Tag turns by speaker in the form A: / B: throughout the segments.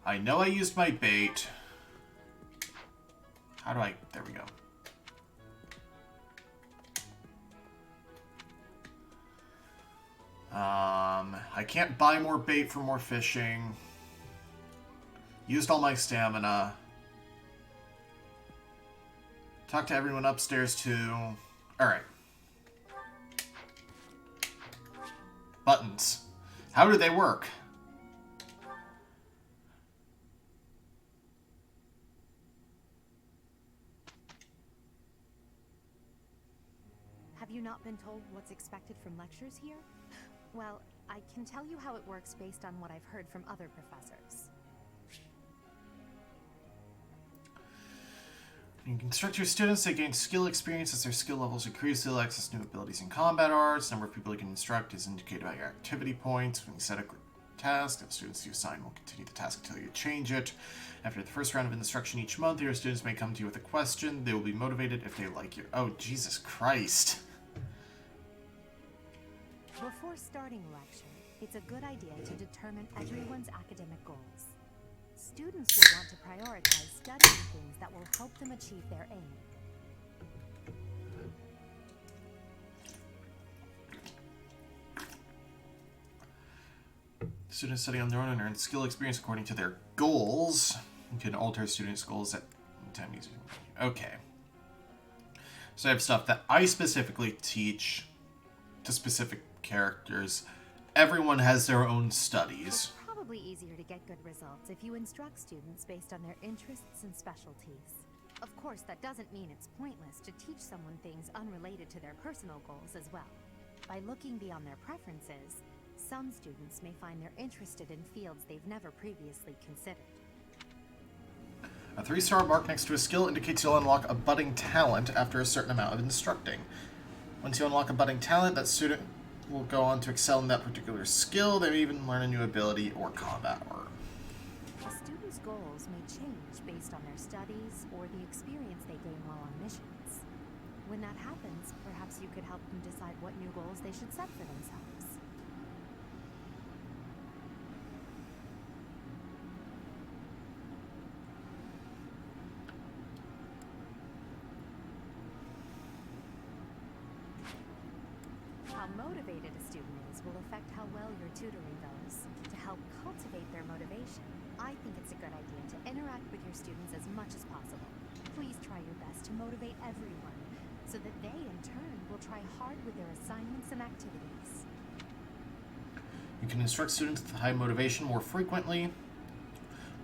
A: I know I used my bait. How do I... There we go. I can't buy more bait for more fishing. Used all my stamina. Talk to everyone upstairs too. Alright. Buttons. How do they work?
B: Have you not been told what's expected from lectures here? Well, I can tell you how it works based on what I've heard from other professors.
A: You can instruct your students to gain skill experience as their skill levels increase. They'll access new abilities in combat arts. Number of people you can instruct is indicated by your activity points. When you set a task, the students you assign will continue the task until you change it. After the first round of instruction each month, your students may come to you with a question. They will be motivated if they like your... Oh, Jesus Christ.
B: Before starting a lecture, it's a good idea to determine everyone's academic goals. Students will want to prioritize studying things that will help them achieve their aim.
A: Students study on their own and earn skill experience according to their goals. You can alter students' goals at time using. Okay. So I have stuff that I specifically teach to specific characters. Everyone has their own studies.
B: It's probably easier to get good results if you instruct students based on their interests and specialties. Of course, that doesn't mean it's pointless to teach someone things unrelated to their personal goals as well. By looking beyond their preferences, some students may find they're interested in fields they've never previously considered.
A: A 3-star mark next to a skill indicates you'll unlock a budding talent after a certain amount of instructing. Once you unlock a budding talent, that student will go on to excel in that particular skill. They may even learn a new ability or combat art.
B: A student's goals may change based on their studies or the experience they gain while on missions. When that happens, perhaps you could help them decide what new goals they should set for themselves. How motivated a student is will affect how well your tutoring goes. To help cultivate their motivation, I think it's a good idea to interact with your students as much as possible. Please try your best to motivate everyone, so that they, in turn, will try hard with their assignments and activities.
A: You can instruct students with high motivation more frequently.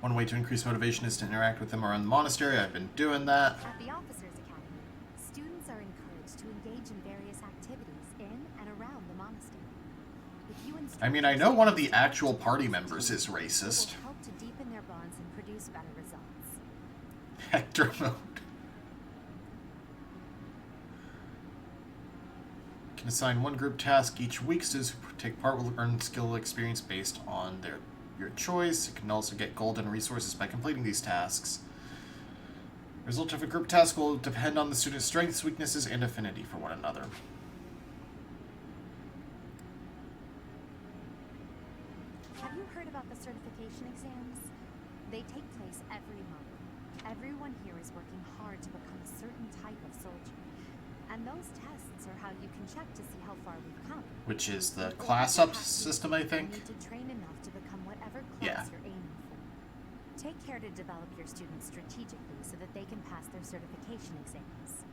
A: One way to increase motivation is to interact with them around the monastery. I've been doing that.
B: At the Officers Academy, students are encouraged to engage in various activities in and around the monastery. If you
A: I mean, I know one of the actual party members is racist.
B: It will help to deepen their bonds and produce better results.
A: Hector mode. You can assign one group task each week. Students who take part will earn skill experience based on your choice. You can also get golden resources by completing these tasks. The result of a group task will depend on the student's strengths, weaknesses, and affinity for one another.
B: Have you heard about the certification exams? They take place every month. Everyone here is working hard to become a certain type of soldier. And those tests are how you can check to see how far we've come.
A: Which is the class up system, I think.
B: You need to train enough to become whatever class
A: Yeah.
B: you're aiming for. Take care to develop your students strategically so that they can pass their certification exams.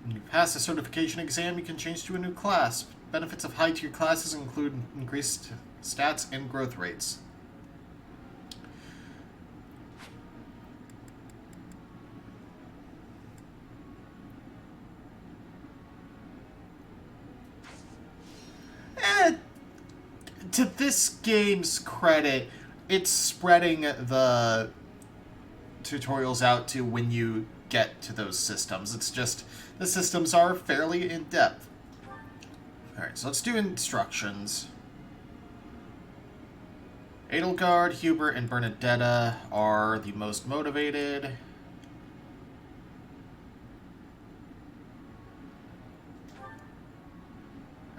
A: When you pass a certification exam, you can change to a new class. Benefits of high-tier classes include increased stats and growth rates. To this game's credit, it's spreading the tutorials out to when you get to those systems. It's just, the systems are fairly in-depth. Alright, so let's do instructions. Edelgard, Hubert, and Bernadetta are the most motivated.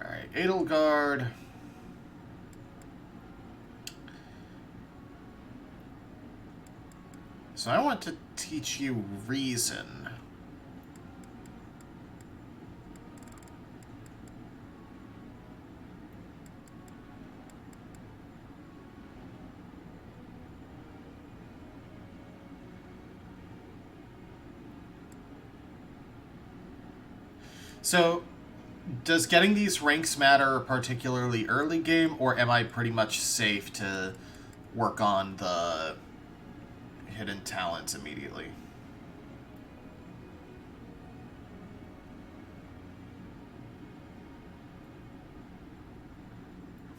A: Alright, Edelgard. So I want to teach you reason. So, does getting these ranks matter particularly early game, or am I pretty much safe to work on the hidden talents immediately?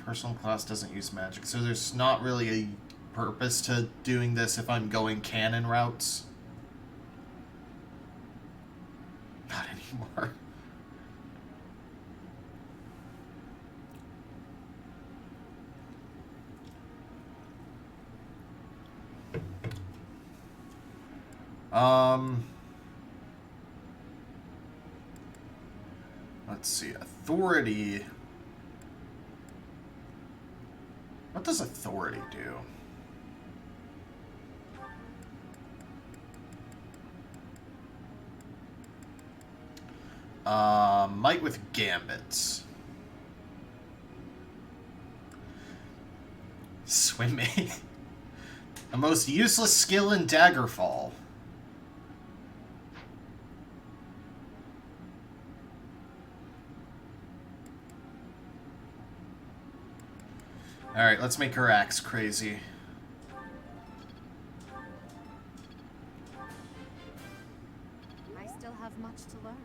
A: Personal class doesn't use magic, so there's not really a purpose to doing this if I'm going canon routes. Not anymore. Let's see. Authority. What does authority do? Might with gambits. Swimming. A most useless skill in Daggerfall. Alright, let's make her axe crazy.
B: I still have much to learn.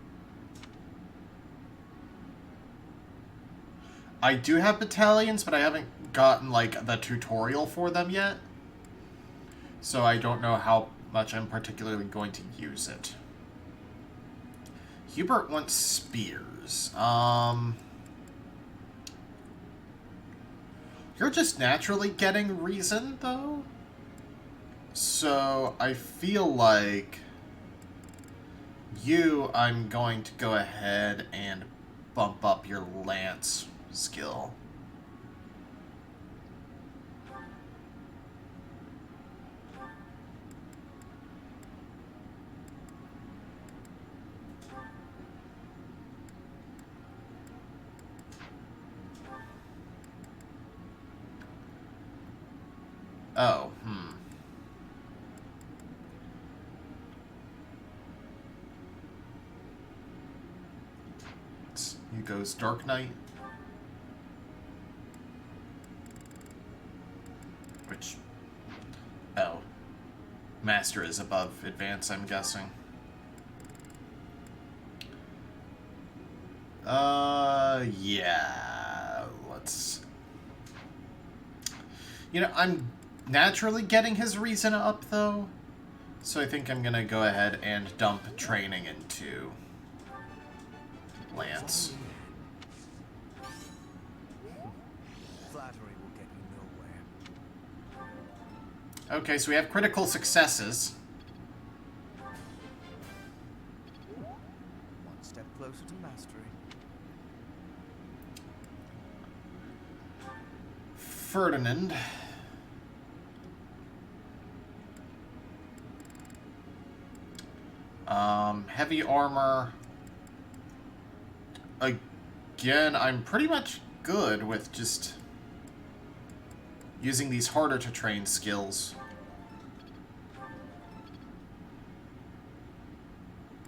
A: I do have battalions, but I haven't gotten, like, the tutorial for them yet. So I don't know how much I'm particularly going to use it. Hubert wants spears. You're just naturally getting reason, though. So I feel like I'm going to go ahead and bump up your lance skill. Oh, He goes Dark Knight. Which... Oh. Master is above Advance, I'm guessing. Yeah. Let's... You know, I'm naturally getting his reason up, though. So I think I'm gonna go ahead and dump training into Lance.
C: Flattery will get you nowhere.
A: Okay, so we have critical successes.
C: One step closer to mastery.
A: Ferdinand. Heavy armor. Again, I'm pretty much good with just using these harder to train skills.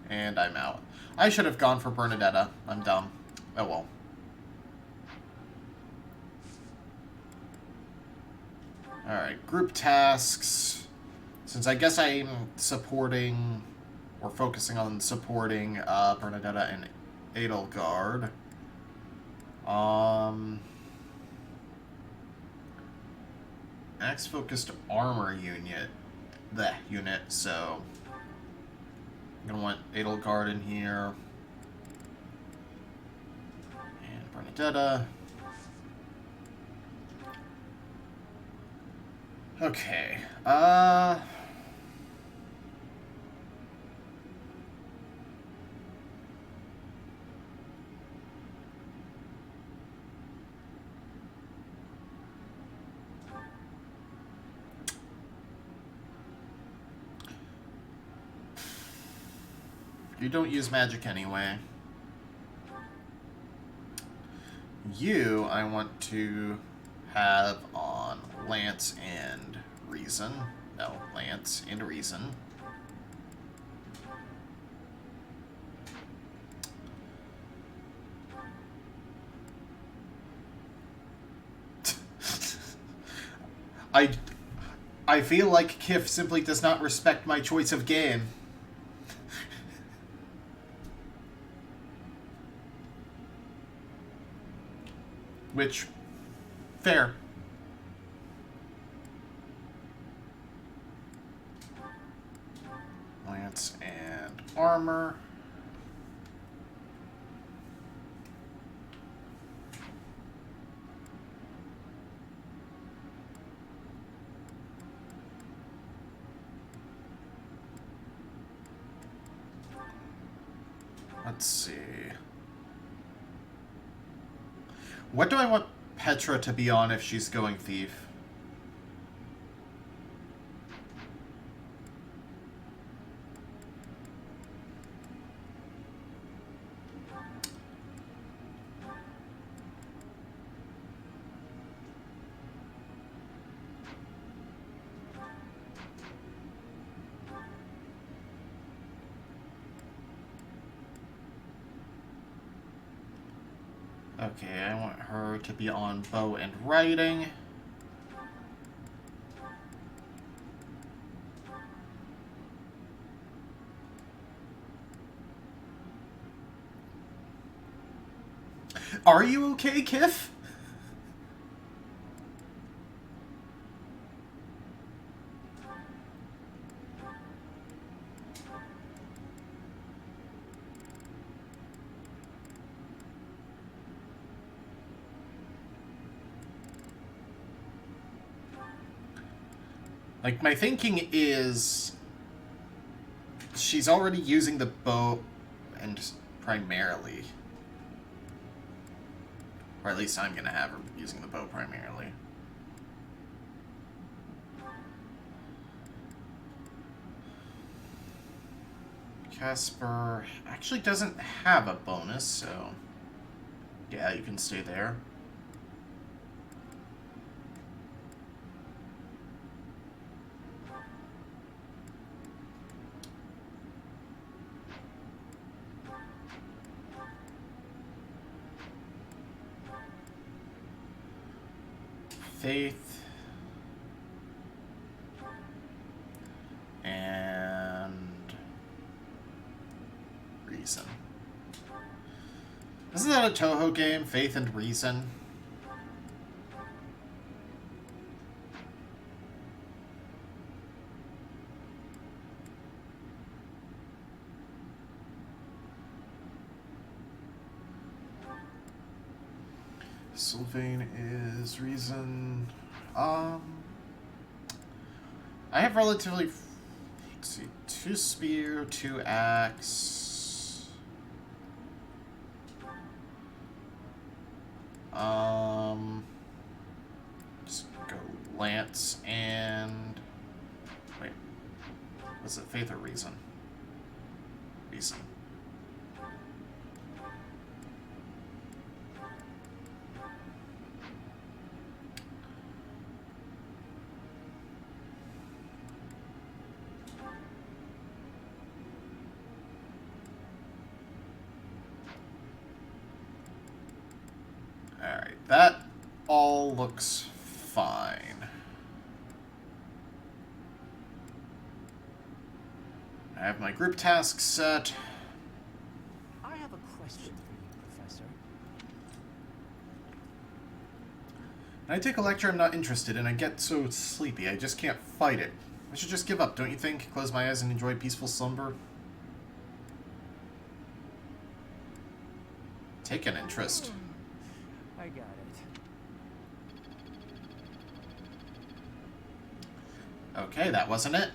A: And I'm out. I should have gone for Bernadetta. I'm dumb. Oh well. Alright, group tasks. Since I guess I'm supporting, or focusing on supporting, Bernadetta and Edelgard. Axe-focused armor unit, so... I'm gonna want Edelgard in here. And Bernadetta. Okay, You don't use magic anyway. You, I want to have on Lance and Reason. No, Lance and Reason. I feel like Kif simply does not respect my choice of game. Which, fair. Lance and armor. Let's see. What do I want Petra to be on if she's going thief? Okay, I want her to be on bow and writing. Are you okay, Kif? Like, my thinking is she's already using the bow and primarily. Or at least I'm gonna have her using the bow primarily. Casper actually doesn't have a bonus, so yeah, you can stay there. Faith and Reason. Isn't that a Toho game? Faith and Reason? Sylvain is Reason. I have relatively, let's see, 2 spear, 2 axe. Just go Lance and wait, was it Faith or Reason? Reason. Alright, that all looks fine. I have my group tasks set.
C: I have a question for you, Professor.
A: I take a lecture I'm not interested in, I get so sleepy, I just can't fight it. I should just give up, don't you think? Close my eyes and enjoy peaceful slumber? Take an interest.
C: I got it.
A: Okay, that wasn't it.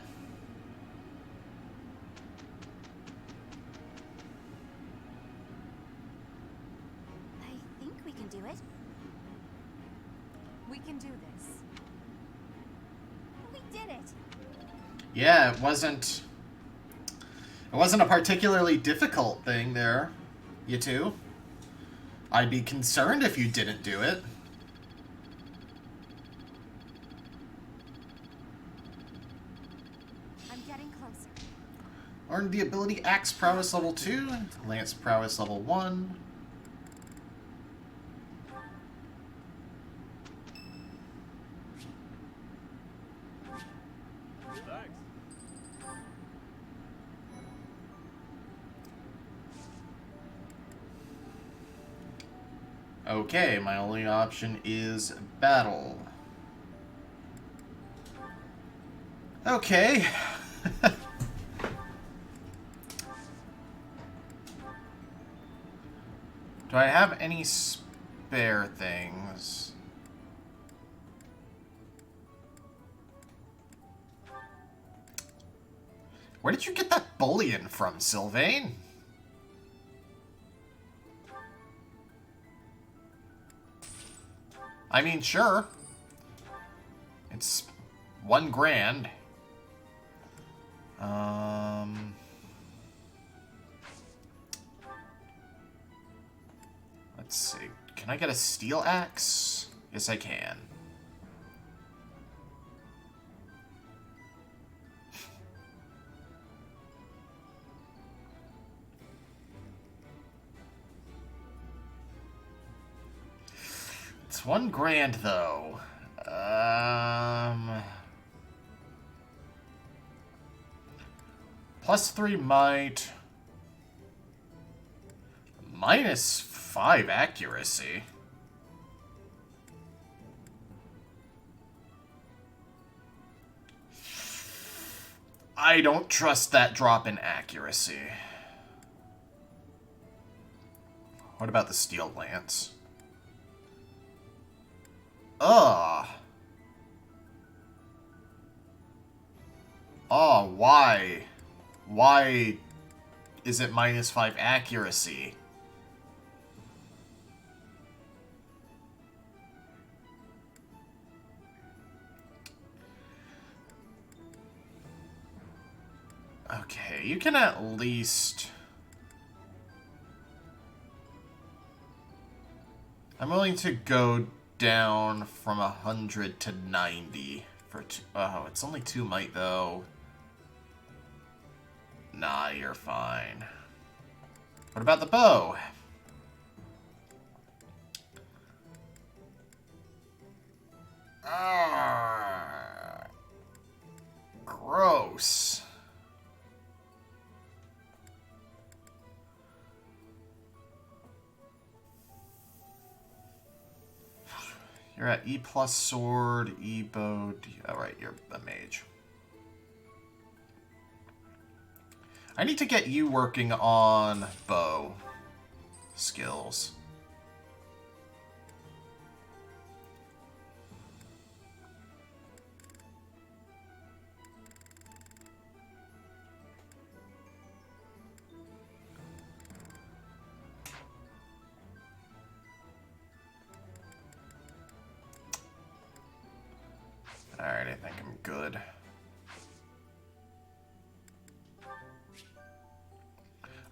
B: I think we can do it. We can do this. We did it!
A: Yeah, It wasn't a particularly difficult thing there, you two. I'd be concerned if you didn't do it.
B: I'm getting closer.
A: Learned the ability Axe Prowess level 2, Lance Prowess level 1. Okay, my only option is battle. Okay. Do I have any spare things? Where did you get that bullion from, Sylvain? I mean, sure. It's $1 grand. Let's see. Can I get a steel axe? Yes, I can. It's $1 grand, though. +3 might. -5 accuracy. I don't trust that drop in accuracy. What about the steel lance? Ugh. Oh, why? Why is it -5 accuracy? Okay, you can at least... I'm willing to go down from 100 to 90 for oh, it's only 2 might though. Nah, you're fine. What about the bow? Ah, gross. You're at E+ sword, E bow. Oh, right, you're a mage. I need to get you working on bow skills. Alright, I think I'm good.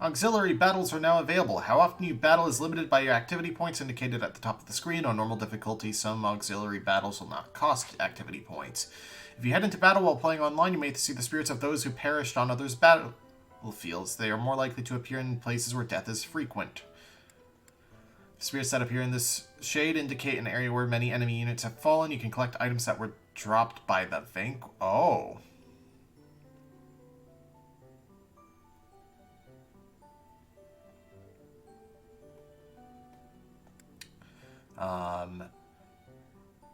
A: Auxiliary battles are now available. How often you battle is limited by your activity points indicated at the top of the screen. On normal difficulty, some auxiliary battles will not cost activity points. If you head into battle while playing online, you may see the spirits of those who perished on others' battlefields. They are more likely to appear in places where death is frequent. The spirits that appear in this shade indicate an area where many enemy units have fallen. You can collect items that were dropped by the Oh.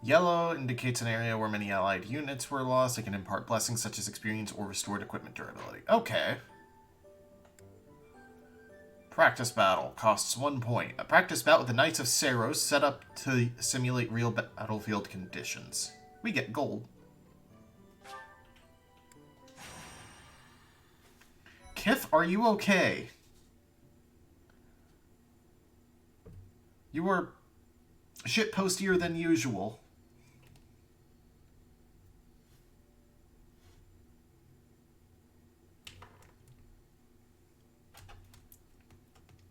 A: Yellow indicates an area where many allied units were lost. It can impart blessings such as experience or restored equipment durability. Okay. Practice battle. Costs 1 point. A practice bout with the Knights of Saros set up to simulate real battlefield conditions. We get gold. Kith, are you okay? You are shitpostier than usual.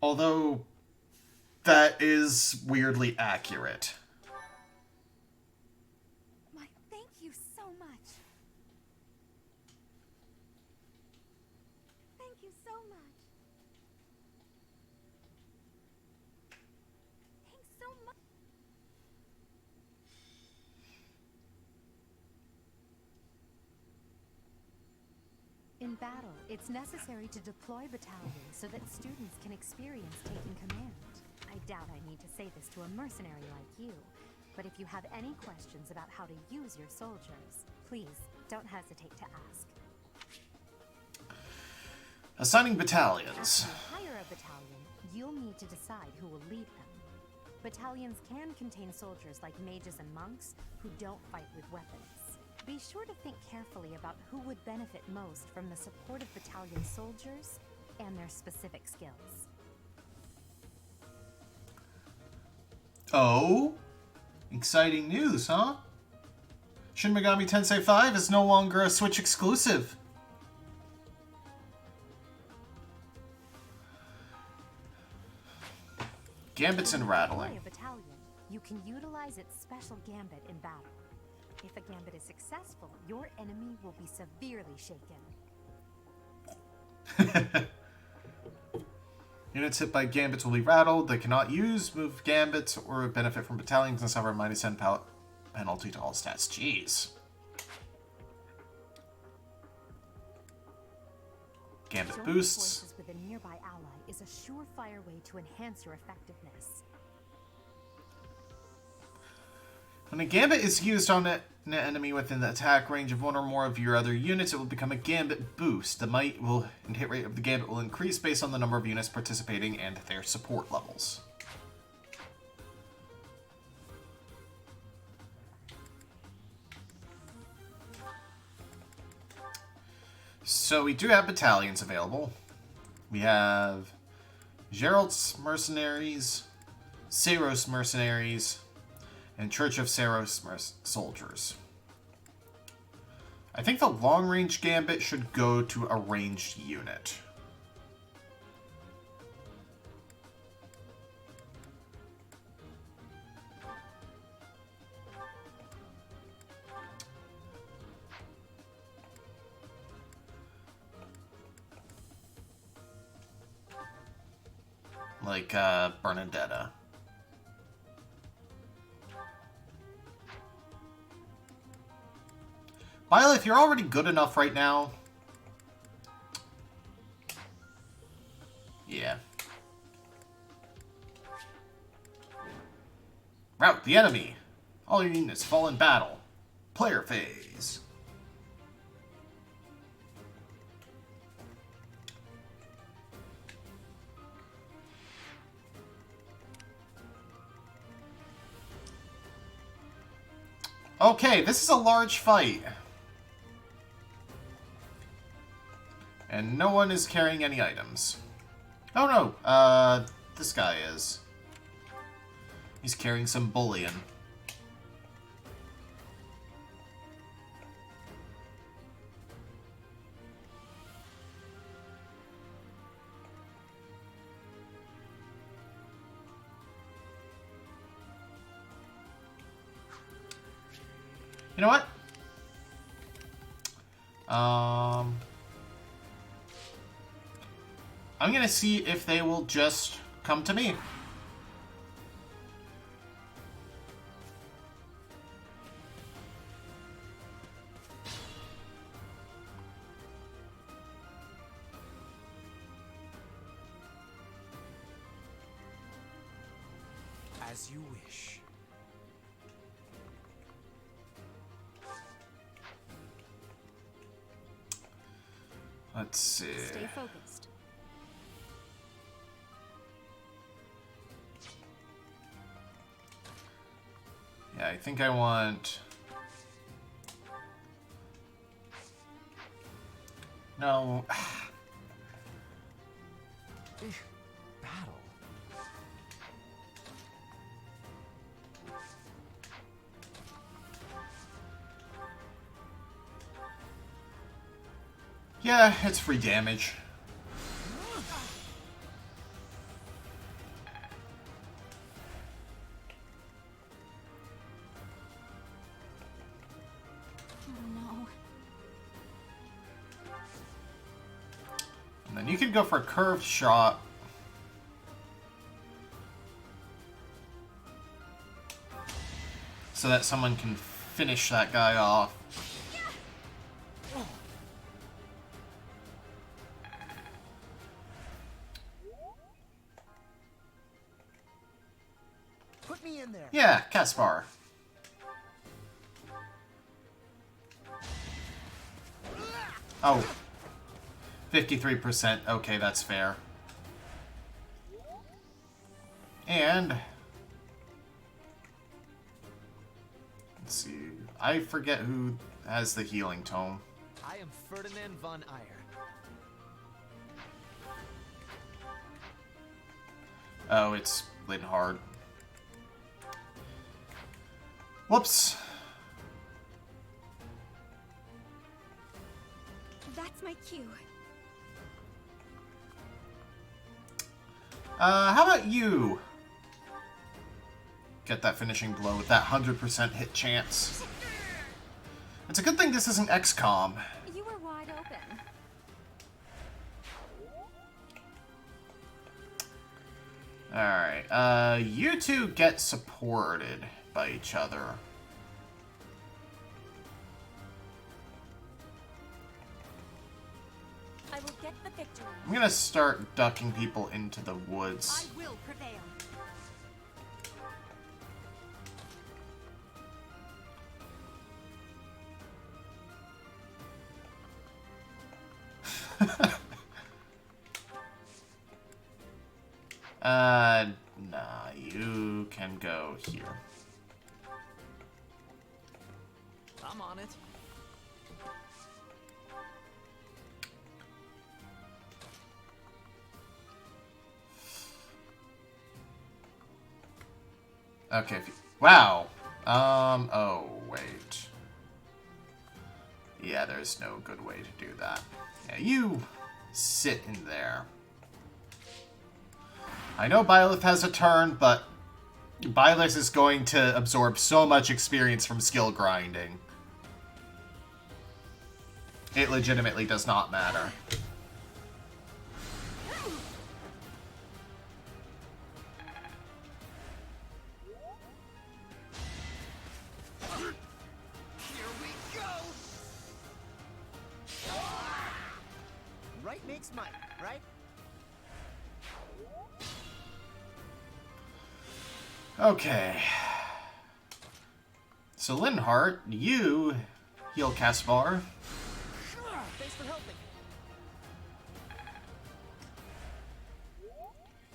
A: Although, that is weirdly accurate.
B: My thank you so much. Thank you so much. Thanks so much. In battle, it's necessary to deploy battalions so that students can experience taking command. I doubt I need to say this to a mercenary like you, but if you have any questions about how to use your soldiers, please don't hesitate to ask.
A: Assigning battalions.
B: After you hire a battalion, you'll need to decide who will lead them. Battalions can contain soldiers like mages and monks who don't fight with weapons. Be sure to think carefully about who would benefit most from the support of battalion soldiers and their specific skills.
A: Oh? Exciting news, huh? Shin Megami Tensei 5 is no longer a Switch exclusive. Gambits and rattling.
B: Deploy a battalion, you can utilize its special gambit in battle. If a gambit is successful, your enemy will be severely shaken.
A: Units hit by gambits will be rattled. They cannot use, move gambits, or benefit from battalions and suffer a -10 penalty to all stats. Jeez. Gambit
B: Joining
A: boosts.
B: forces with a nearby ally is a surefire way to enhance your effectiveness.
A: When a gambit is used on an enemy within the attack range of one or more of your other units, it will become a gambit boost. The might and hit rate of the gambit will increase based on the number of units participating and their support levels. So we do have battalions available. We have Gerald's Mercenaries, Saros Mercenaries, and Church of Saros soldiers. I think the long-range gambit should go to a ranged unit. Like Bernadetta. Violet, if you're already good enough right now... Yeah. Rout the enemy. All your units fall in battle. Player phase. Okay, this is a large fight. And no one is carrying any items. Oh no, this guy is. He's carrying some bullion. You know what? I'm gonna see if they will just come to me.
C: As you wish.
A: Let's see.
B: Stay focused.
A: Yeah, I think I want... No.
C: Battle.
A: Yeah, it's free damage.
B: no.
A: And then you can go for a curved shot. So that someone can finish that guy off.
C: Put me in there.
A: Yeah, Caspar. Oh. 53%. Okay, that's fair. And... let's see. I forget who has the healing tome.
C: I am Ferdinand von Eyre.
A: Oh, it's Linhard. Whoops.
B: That's my cue.
A: How about you? Get that finishing blow with that 100% hit chance. It's a good thing this isn't XCOM.
B: You were wide open.
A: Alright, you two get supported by each other.
B: I will get the victory.
A: I'm gonna start ducking people into the woods.
B: I will prevail.
A: Nah, you can go here.
C: I'm on it.
A: Okay, wow. Oh, wait. Yeah, there's no good way to do that. Yeah, you sit in there. I know Byleth has a turn, but Byleth is going to absorb so much experience from skill grinding. It legitimately does not matter.
C: Here we go. Right makes might, right?
A: Okay. So, Linhart, you heal Caspar.
C: Thanks for helping.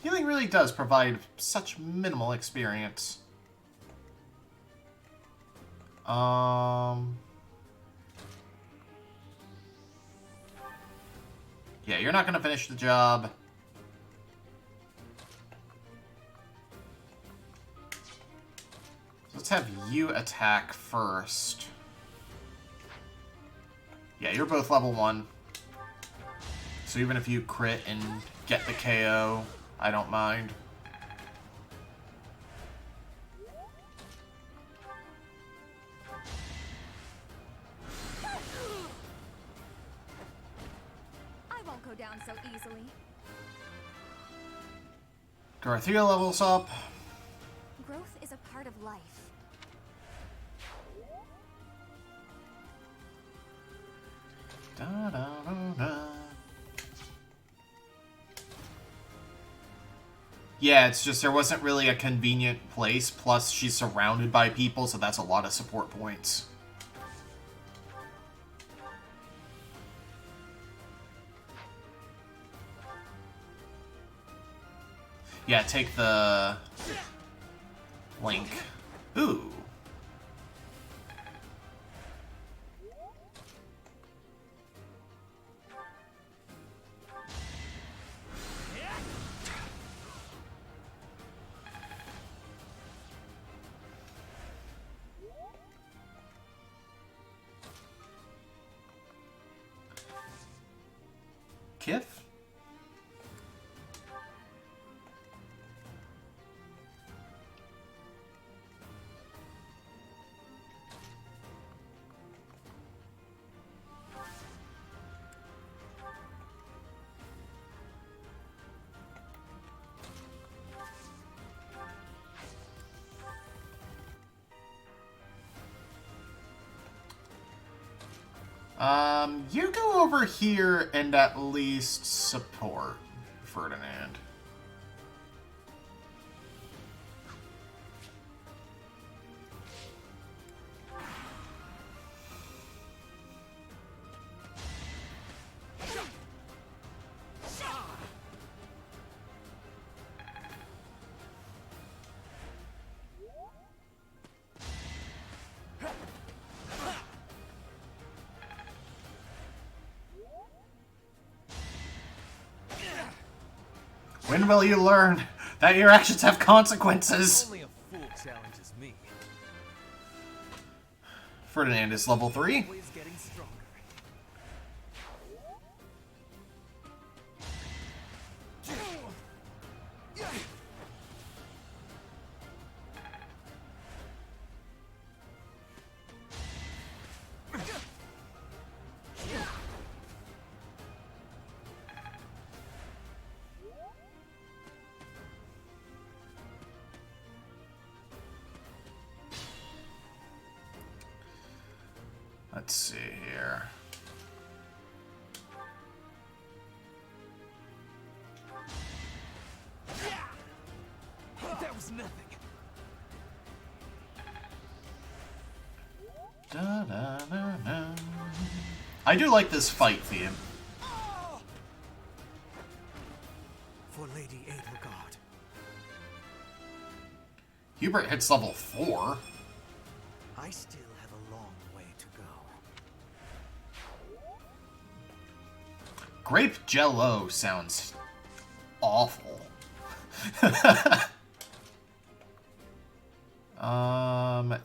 A: Healing really does provide such minimal experience. Yeah, you're not gonna finish the job. Let's have you attack first. Yeah, you're both level 1. So even if you crit and get the KO, I don't mind.
B: I won't go down so easily.
A: Dorothea levels up.
B: Growth is a part of life.
A: Da, da, da, da. Yeah, it's just there wasn't really a convenient place, plus she's surrounded by people, so that's a lot of support points. Yeah, take the link. Ooh. Kif? You go over here and at least support Ferdinand. When will you learn that your actions have consequences?
C: Only a fool challenges me.
A: Ferdinand is level 3.
C: Always getting stronger.
A: Let's see here.
C: That was nothing.
A: Da, da, da, da. I do like this fight theme.
C: For Lady Adelgard.
A: Hubert hits level 4.
C: I still have a long way to go.
A: Grape Jello sounds awful.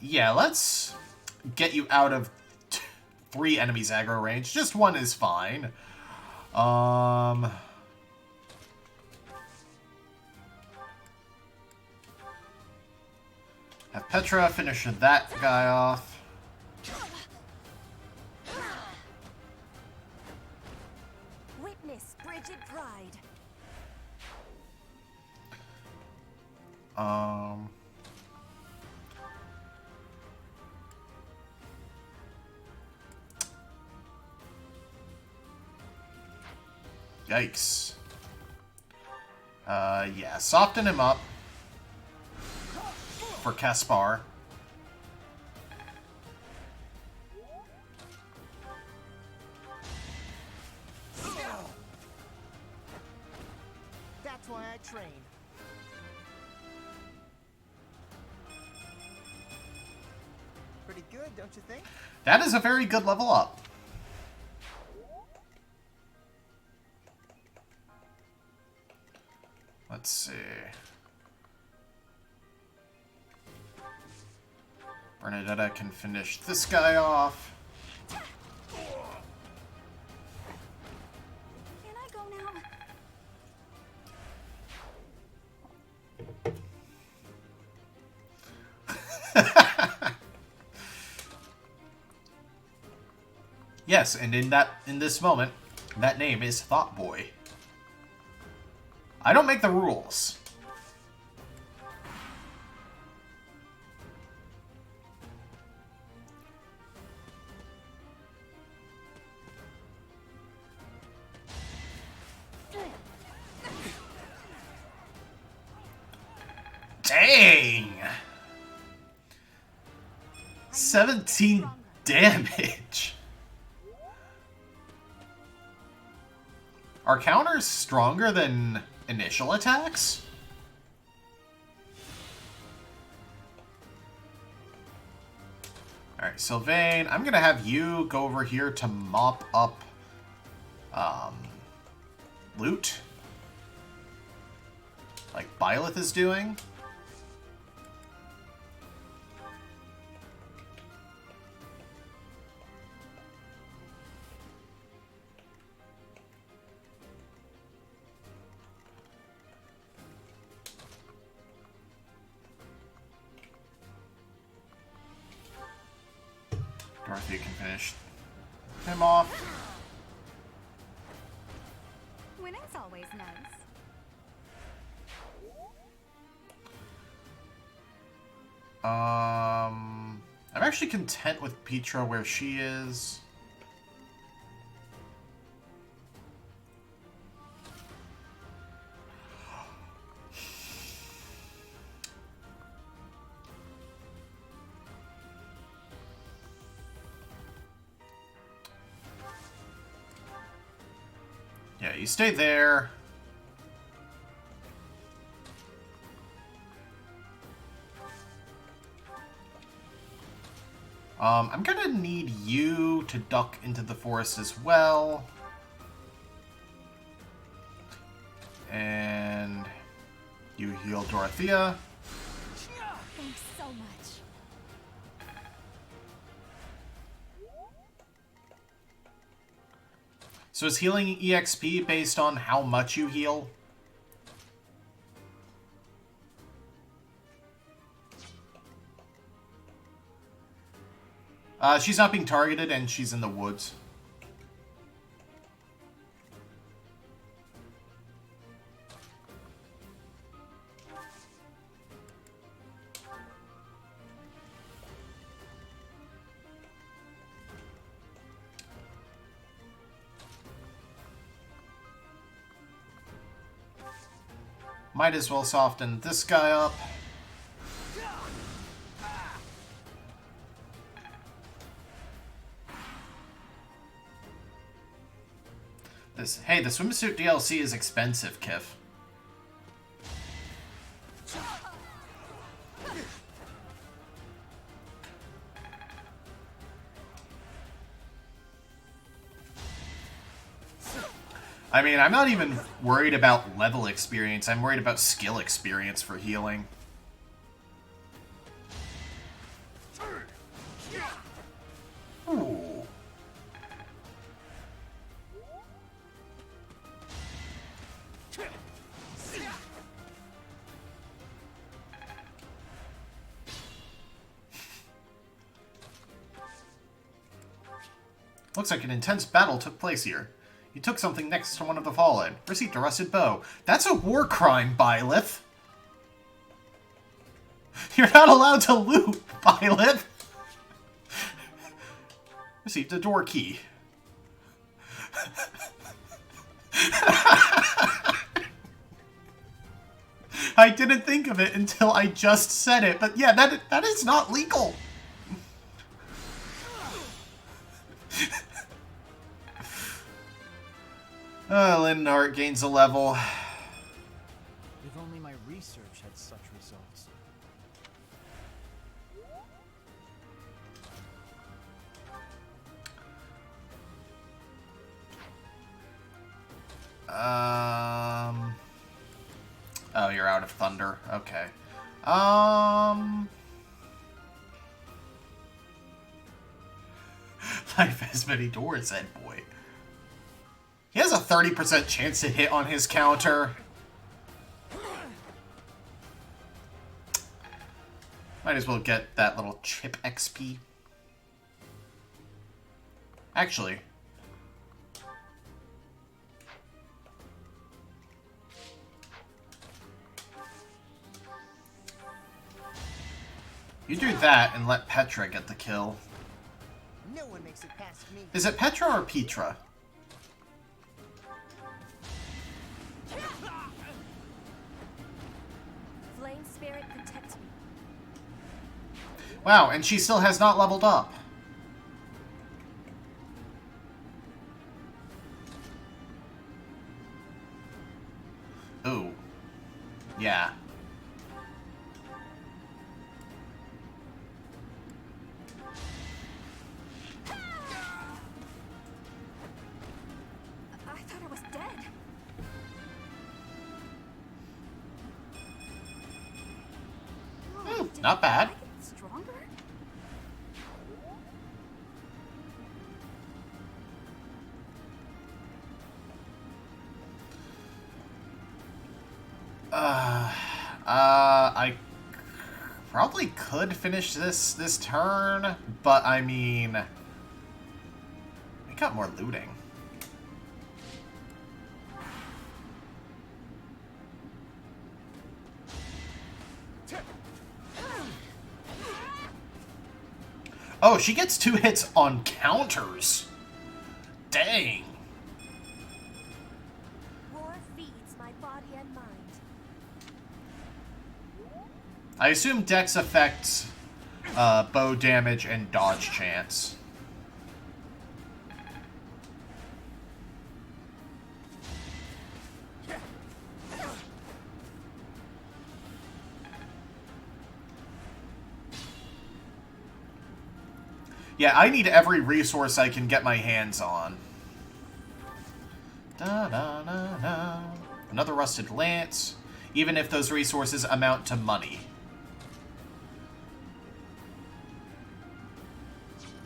A: Yeah, let's get you out of 3 enemies aggro range. Just 1 is fine. Have Petra finish that guy off.
B: Witness frigid pride.
A: Yikes. Yeah, soften him up for Caspar.
C: That's why I train. Pretty good, don't you think?
A: That is a very good level up. Let's see. Bernadetta can finish this guy off.
B: Can I go now?
A: Yes, and in this moment, that name is Thought Boy. I don't make the rules. Dang! 17 damage. Are counters stronger than initial attacks? Alright, Sylvain, I'm gonna have you go over here to mop up loot. Like Byleth is doing. Dorothy can finish him off.
B: Winning's always nice.
A: I'm actually content with Petra where she is. Yeah, you stay there. I'm gonna need you to duck into the forest as well. And you heal Dorothea.
B: Thanks so much.
A: So is healing EXP based on how much you heal? She's not being targeted and she's in the woods. Might as well soften this guy up. Hey, the swimsuit DLC is expensive, Kif. I mean, I'm not even worried about level experience. I'm worried about skill experience for healing. Ooh. Looks like an intense battle took place here. You took something next to one of the fallen. Received a rusted bow. That's a war crime, Byleth. You're not allowed to loot, Byleth. Received a door key. I didn't think of it until I just said it, but yeah, that is not legal. Lindhart gains a level.
C: If only my research had such results.
A: Oh, you're out of thunder. Okay. Life has many doors, said boy. He has a 30% chance to hit on his counter. Might as well get that little chip XP. Actually. You do that and let Petra get the kill.
C: No one makes it past me.
A: Is it Petra or Petra?
B: Flame spirit protect me.
A: Wow, and she still has not leveled up. Ooh. Yeah.
B: I thought I was dead. Whoa,
A: Not bad.
B: did I get stronger?
A: I probably could finish this turn, but I mean, we got more looting. Oh, she gets 2 hits on counters. Dang.
B: War feeds my body and mind.
A: I assume Dex affects bow damage and dodge chance. Yeah, I need every resource I can get my hands on. Da, da, da, da. Another rusted lance, even if those resources amount to money.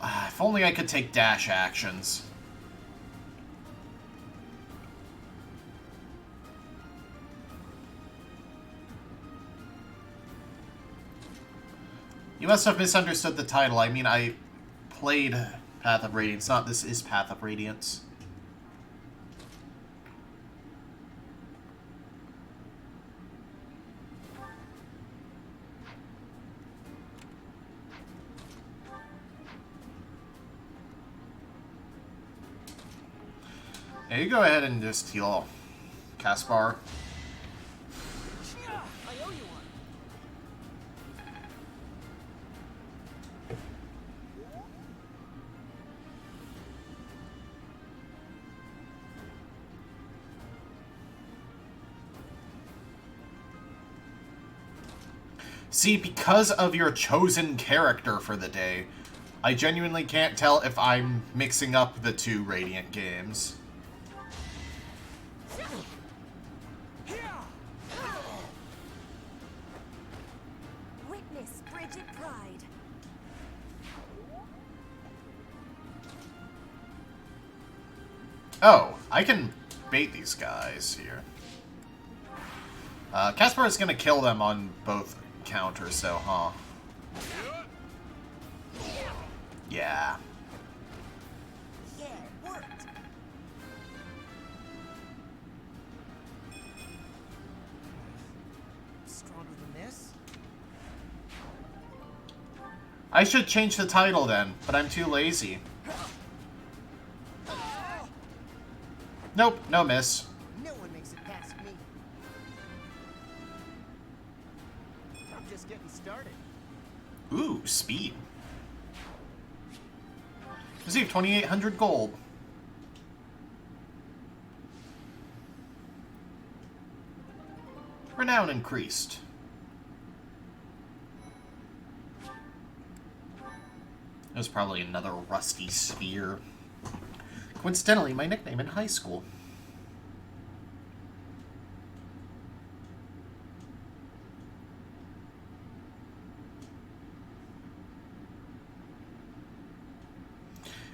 A: If only I could take dash actions. You must have misunderstood the title. I mean, I played Path of Radiance, not this is Path of Radiance. Yeah, you go ahead and just heal Caspar.
C: I owe you one.
A: See, because of your chosen character for the day, I genuinely can't tell if I'm mixing up the two Radiant games.
B: Witness frigid pride.
A: Oh, I can bait these guys here. Caspar is gonna kill them on both counters, so, huh? Yeah.
B: Yeah, it worked.
C: Stronger than this?
A: I should change the title then, but I'm too lazy. Nope, no miss.
C: No one makes it past me. I'm just getting started.
A: Ooh, speed. Receive 2,800 gold. Renown increased. There's probably another rusty sphere. Coincidentally, my nickname in high school.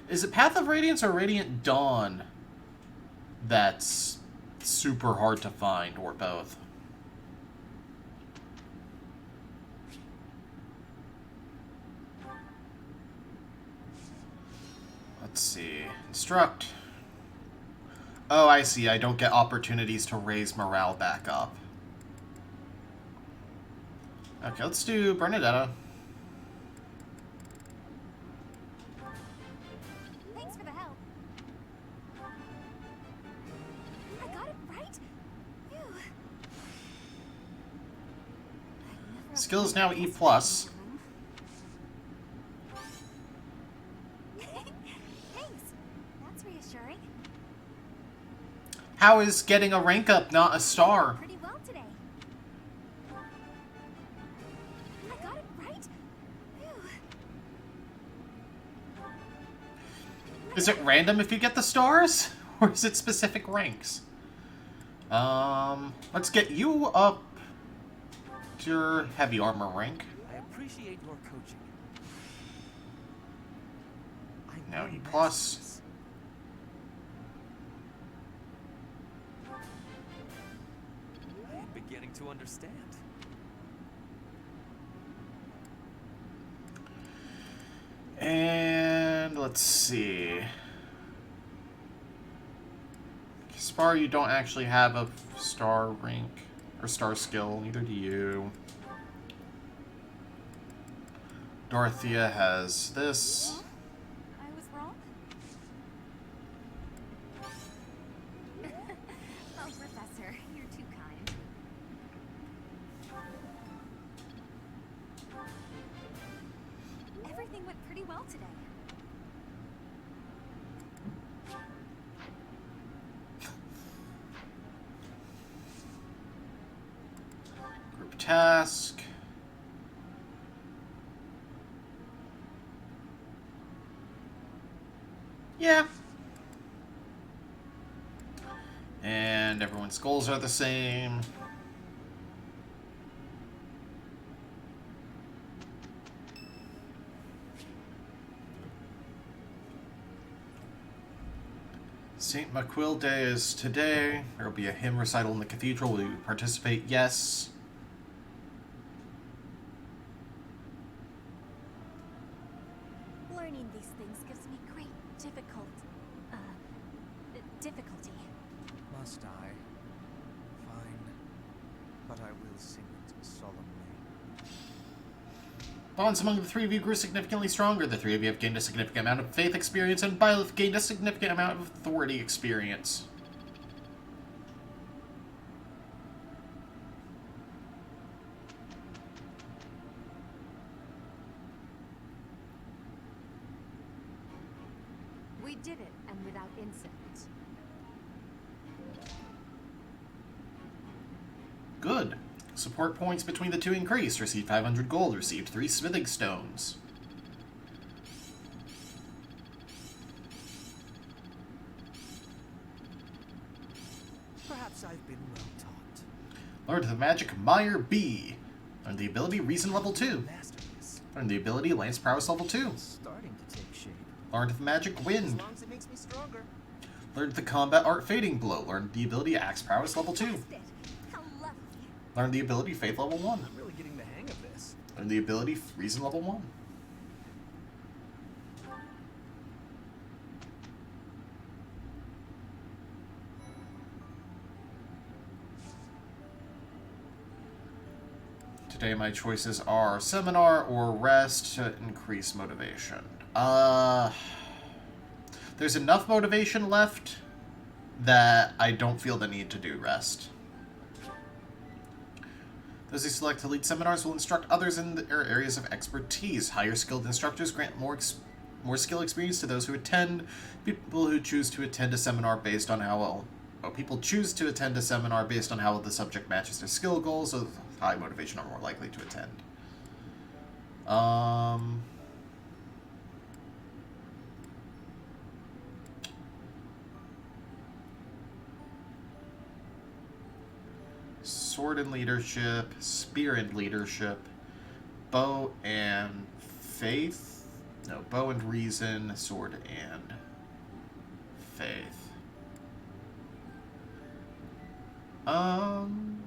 A: Is it Path of Radiance or Radiant Dawn that's super hard to find, or both? Let's see. Instruct. Oh, I see. I don't get opportunities to raise morale back up. Okay, let's do Bernadetta.
B: Thanks for the help. I got it right? Phew.
A: Skill is now E+. plus.
B: Thanks. That's reassuring.
A: How is getting a rank up not a star?
B: Pretty well today. I got it right? Phew.
A: Is it random if you get the stars? Or is it specific ranks? Let's get you up to your heavy armor rank.
C: I appreciate your coaching. I
A: Now
C: will
A: E+.
C: master
A: plus.
C: this. I am beginning to understand.
A: And let's see. Spar, you don't actually have a star rank or star skill, neither do you. Dorothea has this.
B: I was wrong? Oh, Professor, you're too kind. Everything went pretty well today.
A: Group task. Yeah. And everyone's goals are the same. St. Maquil Day is today. There will be a hymn recital in the cathedral. Will you participate? Yes.
B: Learning these things gives me great difficulty.
C: Must I? Fine. But I will sing it solemnly.
A: Bonds among the three of you grew significantly stronger. The three of you have gained a significant amount of faith experience, and Byleth have gained a significant amount of authority experience.
B: We did it, and without incident.
A: Good. Support points between the two increased. Received 500 gold. Received 3 smithing stones.
C: Perhaps I've been well taught.
A: Learned the magic Meyer B. Learned the ability Reason level 2.
C: Masterpiece.
A: Learned the ability Lance Prowess level 2.
C: Starting to take shape.
A: Learned the magic
C: As
A: Wind.
C: long as it makes me stronger.
A: Learned the combat art Fading Blow. Learned the ability Axe Prowess level 2.
B: How lovely.
A: Learned the ability Faith level 1.
C: I'm really getting the hang of this.
A: Learned the ability Reason level 1. Today my choices are Seminar or Rest to increase motivation. There's enough motivation left that I don't feel the need to do Rest. Those who select to lead seminars will instruct others in their areas of expertise. Higher skilled instructors grant more skill experience to those who attend. People choose to attend a seminar based on how well the subject matches their skill goals, so high motivation are more likely to attend. Sword and leadership, spear and leadership, bow and faith. No, bow and reason, sword and faith. I'm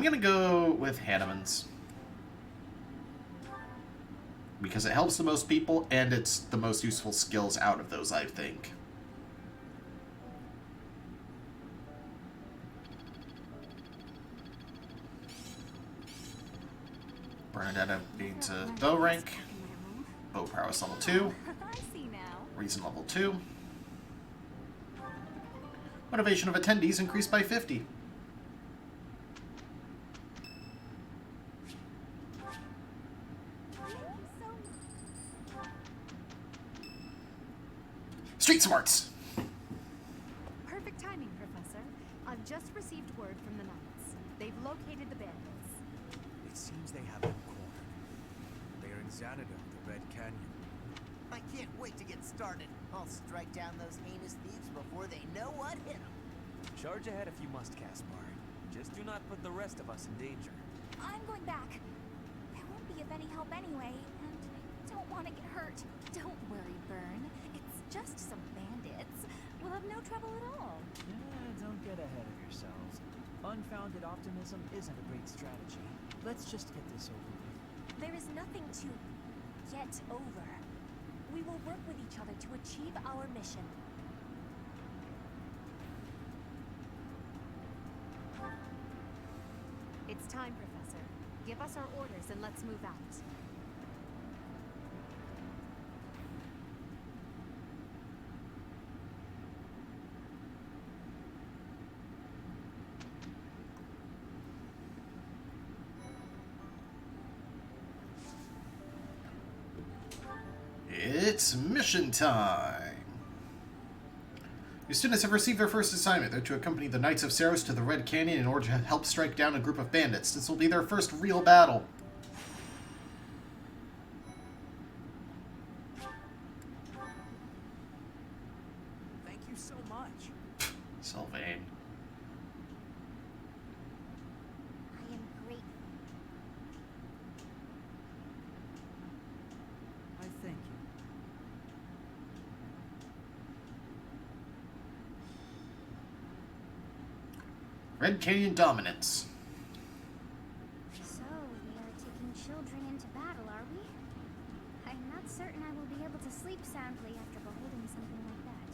A: gonna go with Hanneman's. Because it helps the most people, and it's the most useful skills out of those, I think. Bernadetta being to bow rank. Bow prowess level 2.
B: I see now.
A: Reason level 2. Motivation of attendees increased by 50. Street smarts!
B: Perfect timing, Professor. I've just received word from the Knights. They've located the bandits.
C: It seems they have them cornered. They are in Xanadu, the Red Canyon.
D: I can't wait to get started. I'll strike down those heinous thieves before they know what hit them.
C: Charge ahead if you must, Caspar. Just do not put the rest of us in danger.
E: I'm going back. I won't be of any help anyway, and I don't want to get hurt.
B: Don't worry, Bern. It's just some bandits. We'll have no trouble at all.
C: Don't get ahead of yourselves. Unfounded optimism isn't a great strategy. Let's just get this over with.
E: There is nothing to get over. We will work with each other to achieve our mission.
B: It's time, Professor. Give us our orders and let's move out.
A: It's mission time! Your students have received their first assignment. They're to accompany the Knights of Saros to the Red Canyon in order to help strike down a group of bandits. This will be their first real battle.
C: so much.
A: Sylvain.
E: I am grateful.
C: I thank you.
A: Red Canyon dominance.
E: So, we are taking children into battle, are we? I'm not certain I will be able to sleep soundly after beholding something like that.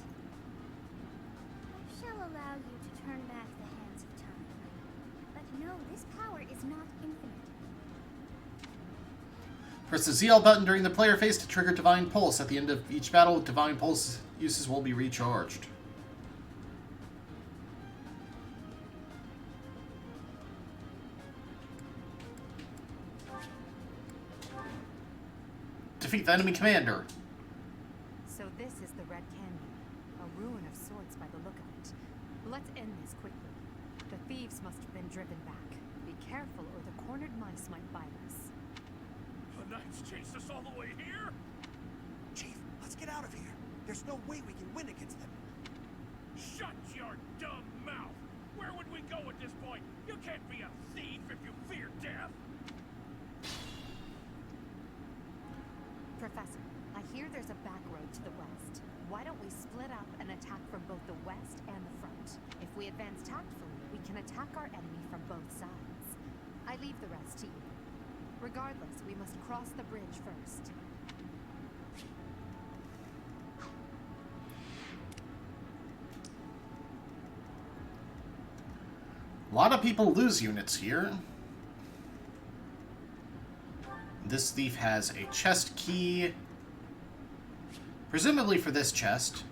E: I shall allow you to turn back the hands of time. But no, this power is not infinite.
A: Press the ZL button during the player phase to trigger Divine Pulse. At the end of each battle, Divine Pulse uses will be recharged. Defeat the enemy commander.
B: So this is the Red Canyon, a ruin of sorts by the look of it. Let's end this quickly. The thieves must have been driven back. Be careful or the cornered mice might bite us.
F: The Knights chased us all the way here?
D: Chief, let's get out of here. There's no way we can win against them.
F: Shut your dumb mouth! Where would we go at this point? You can't be a thief if you fear death!
B: Professor, I hear there's a back road to the west. Why don't we split up and attack from both the west and the front? If we advance tactfully, we can attack our enemy from both sides. I leave the rest to you. Regardless, we must cross the bridge first.
A: A lot of people lose units here. This thief has a chest key. Presumably for this chest.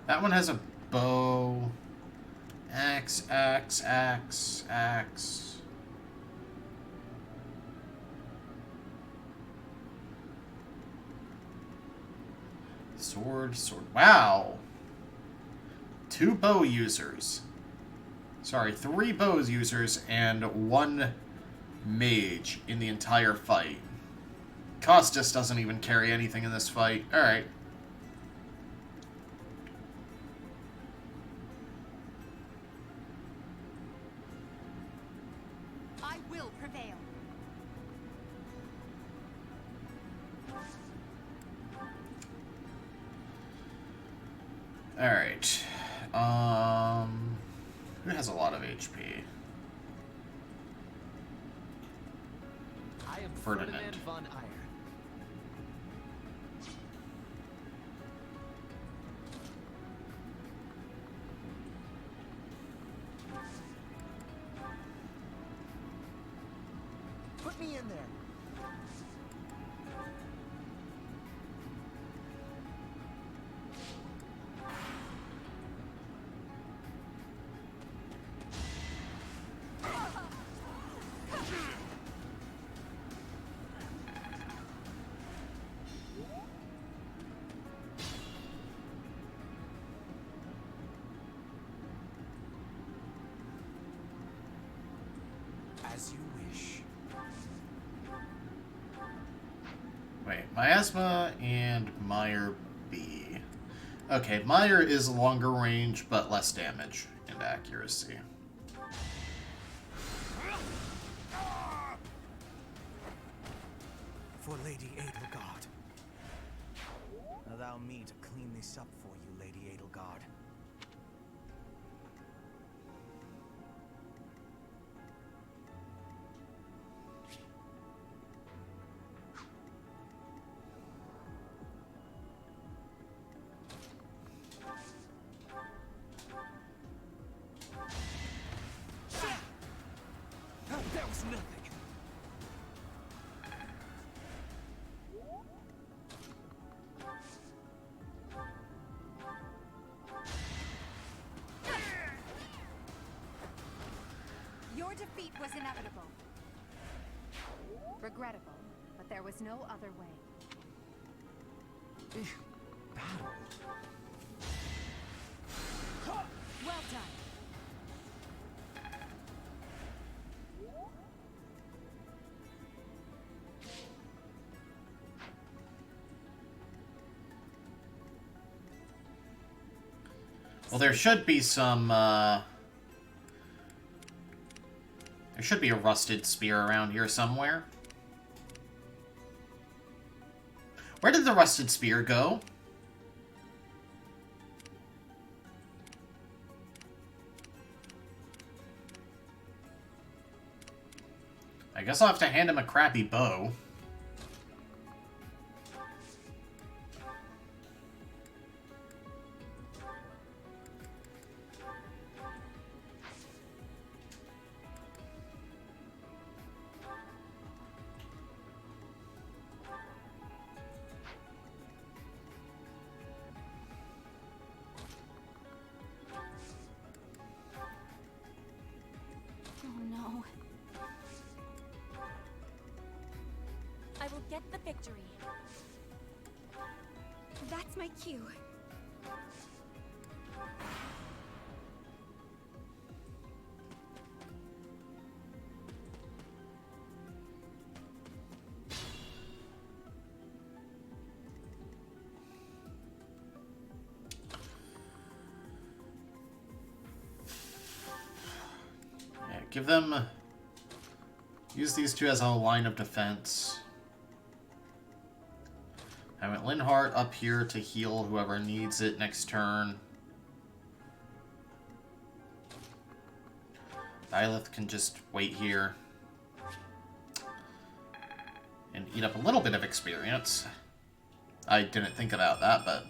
A: That one has a bow. Axe, axe, axe, axe. Sword, sword. Wow! 2 bow users. Sorry, 3 bow users and 1 mage in the entire fight. Costas doesn't even carry anything in this fight. Alright.
B: I will prevail.
A: Alright. Who has a lot of HP?
G: I am
A: Ferdinand.
G: von Eyre.
D: Put me in there.
G: As you wish.
A: Wait, Miasma and Meyer B. Okay, Meyer is longer range, but less damage and accuracy.
D: For Lady Edelgard. Allow me to clean this up for you, Lady Edelgard.
G: That was nothing.
B: Your defeat was inevitable. Regrettable, but there was no other way.
G: Battle.
B: Well done.
A: Well, there should be some, there should be a rusted spear around here somewhere. Where did the rusted spear go? I guess I'll have to hand him a crappy bow.
H: Oh no. I will get the victory. That's my cue.
A: Yeah, give them... Use these two as a line of defense. I went Linhardt up here to heal whoever needs it next turn. Byleth can just wait here. And eat up a little bit of experience. I didn't think about that, but...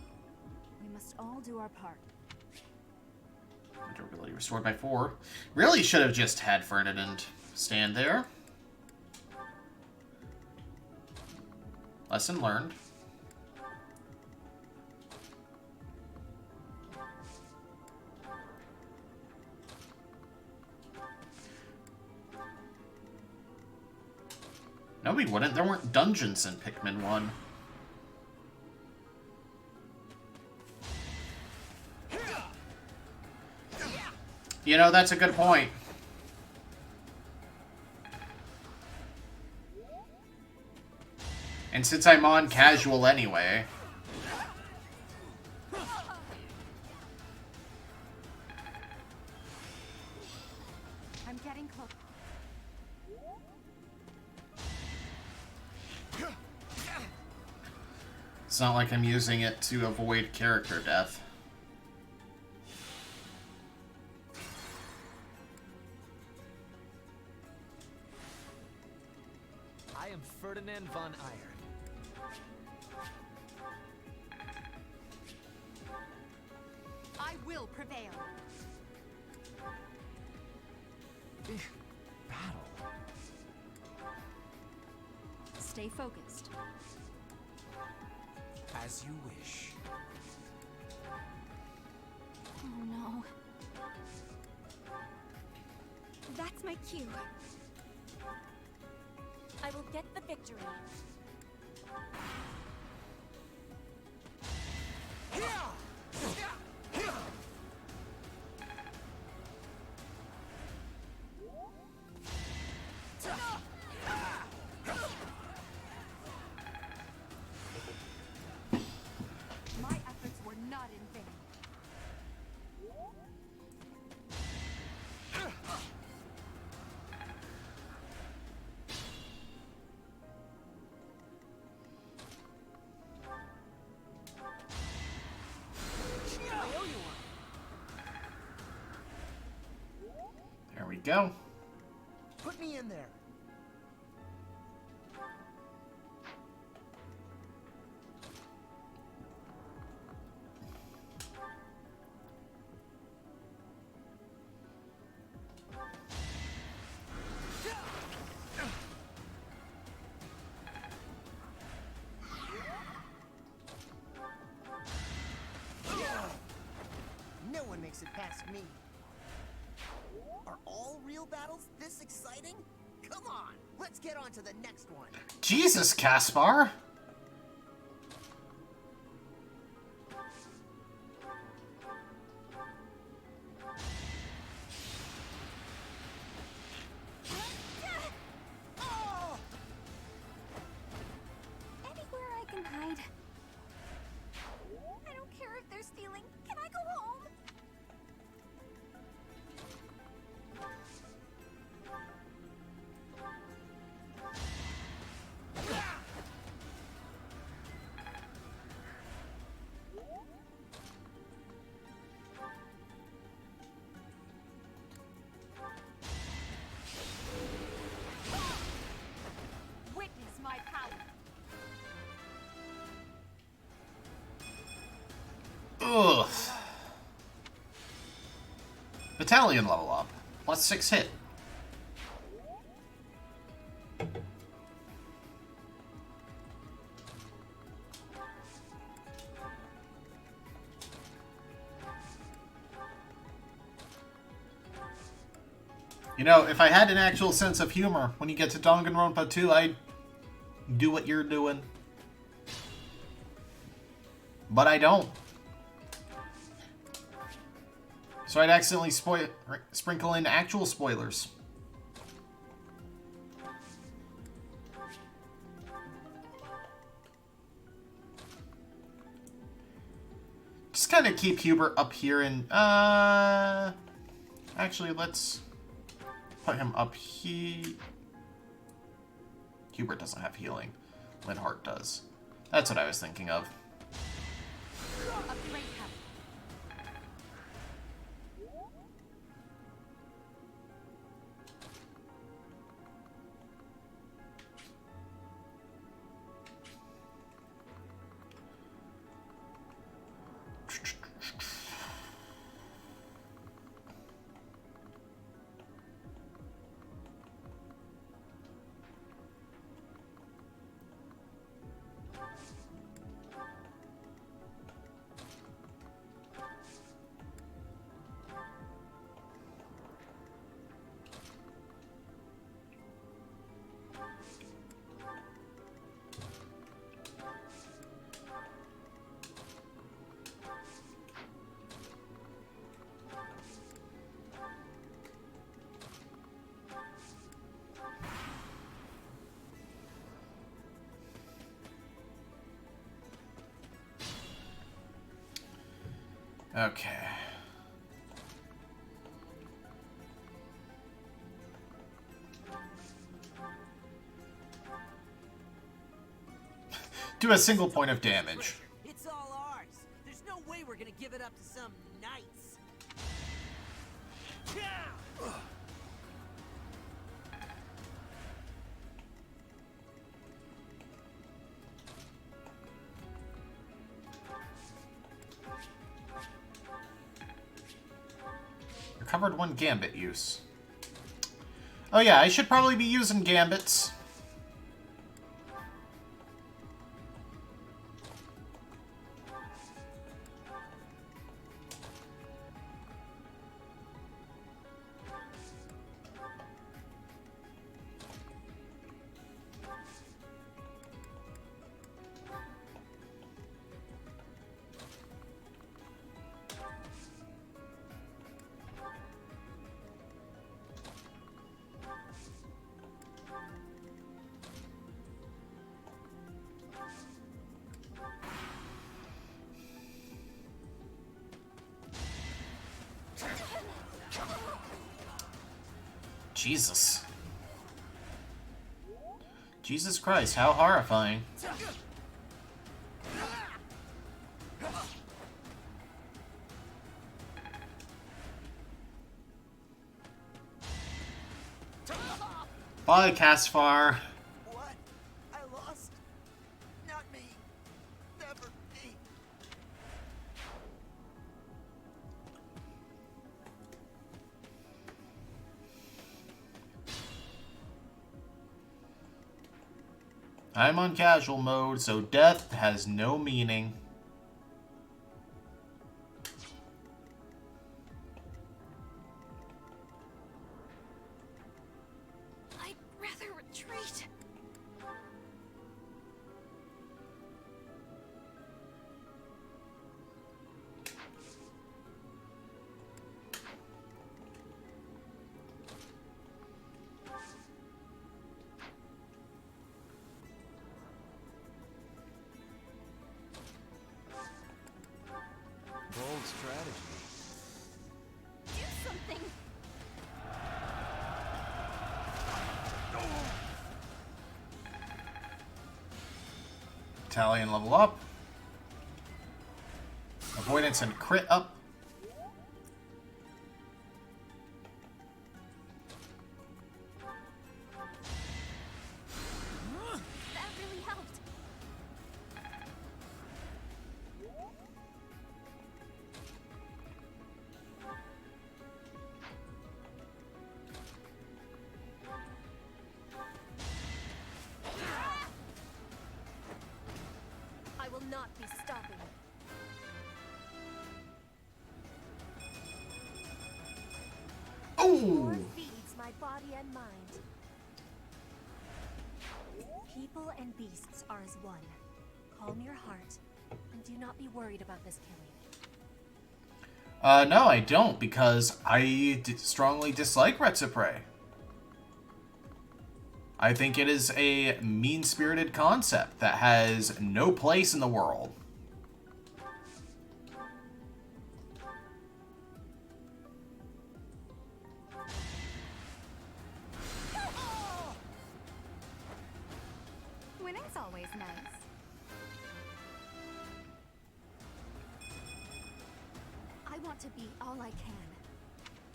H: We must all do our part.
A: Durability restored by 4. Really should have just had Ferdinand stand there. Lesson learned. No, we wouldn't. There weren't dungeons in Pikmin 1. You know, that's a good point. And since I'm on casual anyway...
B: I'm getting close.
A: It's not like I'm using it to avoid character death.
G: I am Ferdinand von Iron.
B: I will prevail.
G: Battle.
H: Stay focused.
G: As you wish.
H: Oh no. That's my cue. I will get the victory.
B: My efforts were not in vain.
A: There we go.
D: Put me in there. No one makes it past me. Are all real battles this exciting? Come on, let's get on to the next one.
A: Jesus, Caspar!
H: Anywhere I can hide. I don't care if they're stealing. Can I go home?
A: Italian level up. +6 hit. You know, if I had an actual sense of humor, when you get to Danganronpa 2, I'd do what you're doing. But I don't. So I'd accidentally sprinkle in actual spoilers. Just kind of keep Hubert up here and, actually, let's put him up here. Hubert doesn't have healing. Linhart does. That's what I was thinking of.
B: A great help. Okay. Do a single point of damage.
D: It's all ours. There's no way we're gonna give it up to some knights.
A: Recovered 1 gambit use. Oh yeah, I should probably be using gambits. Jesus. Jesus Christ, how horrifying. Bye, Caspar.
D: What? I lost? Not me. Never me.
A: I'm on casual mode, so death has no meaning.
H: I'd rather retreat.
C: Bold strategy.
H: Do something.
A: Italian level up. Avoidance and crit up.
H: That really helped.
B: and beasts are as one. Calm your heart, and do not be worried about this killing.
A: No, I don't, because I strongly dislike Retsupre. I think it is a mean-spirited concept that has no place in the world.
B: Winning's always nice. I want to be all I can.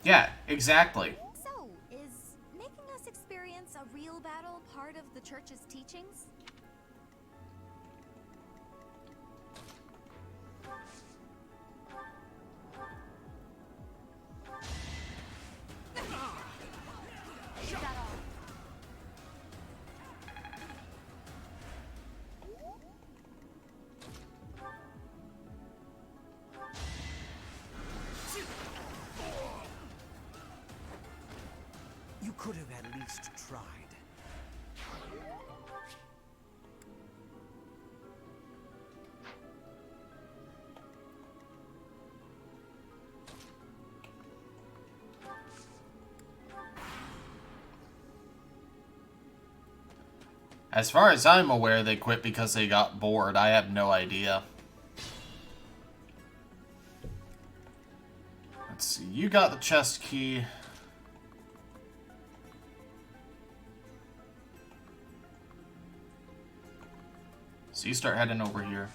A: Yeah, exactly.
B: So, is making us experience a real battle part of the church's teachings? Is that all?
C: You could have at least tried.
A: As far as I'm aware, they quit because they got bored. I have no idea. Let's see. You got the chest key. So you start heading over here.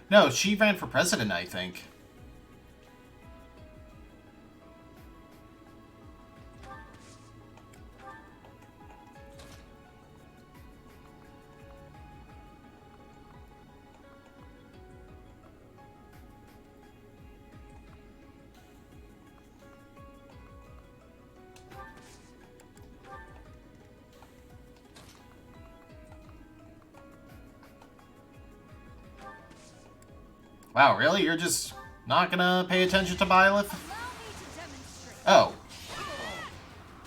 A: No, she ran for president, I think. Wow, really? You're just not gonna pay attention to Byleth? Oh.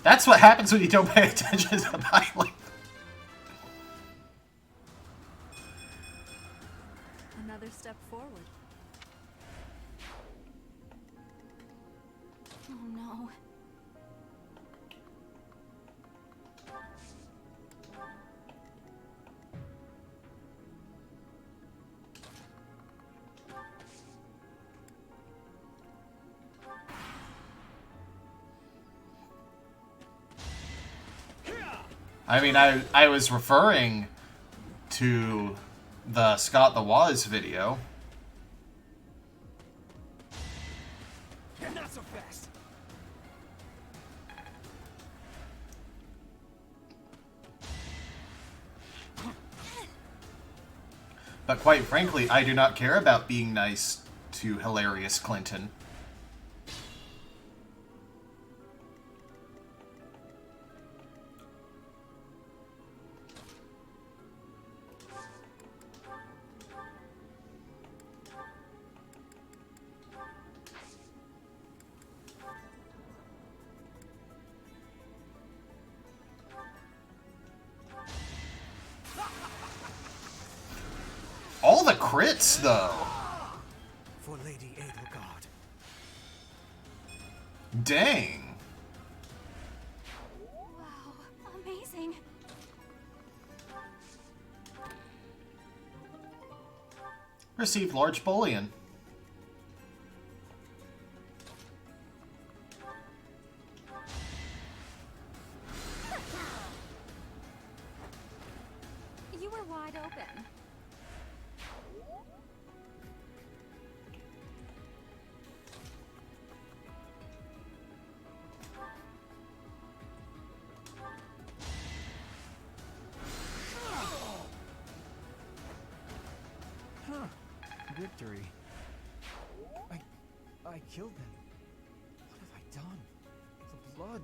A: That's what happens when you don't pay attention to Byleth.
B: Another step forward. Oh no.
A: I mean, I was referring to the Scott the Waz video.
C: Not so fast.
A: But quite frankly, I do not care about being nice to Hilarious Clinton. All the crits, though.
C: For Lady Edelgard.
A: Dang.
B: Wow, amazing.
A: Received large bullion.
B: You were wide open.
C: Huh. Victory. I killed them. What have I done? The blood.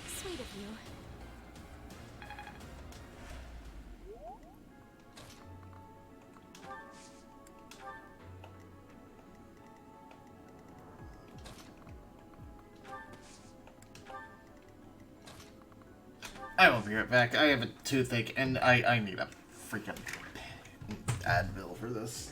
H: Sweet of you.
A: I will be right back. I have a toothache, and I need a freaking Advil for this.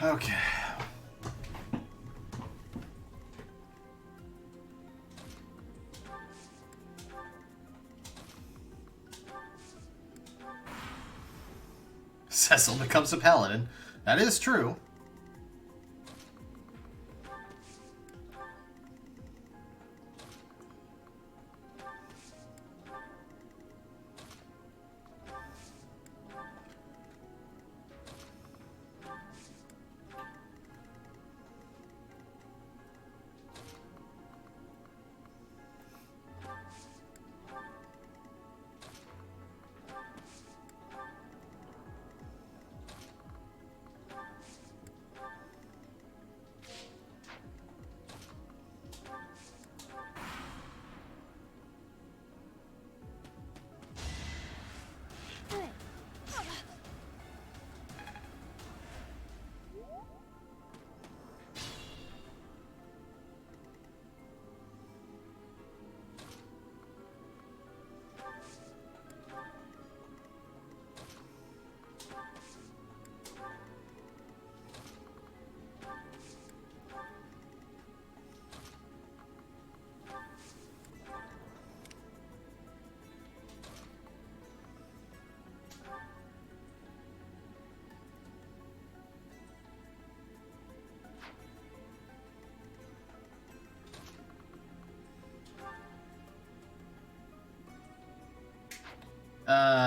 A: Okay. Cecil becomes a paladin. That is true.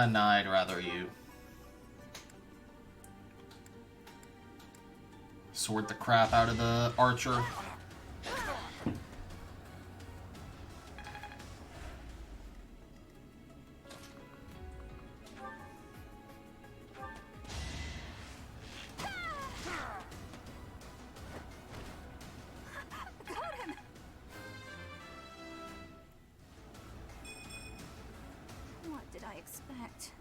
A: Nah, I'd rather you. Sword the crap out of the archer.
H: What did I expect?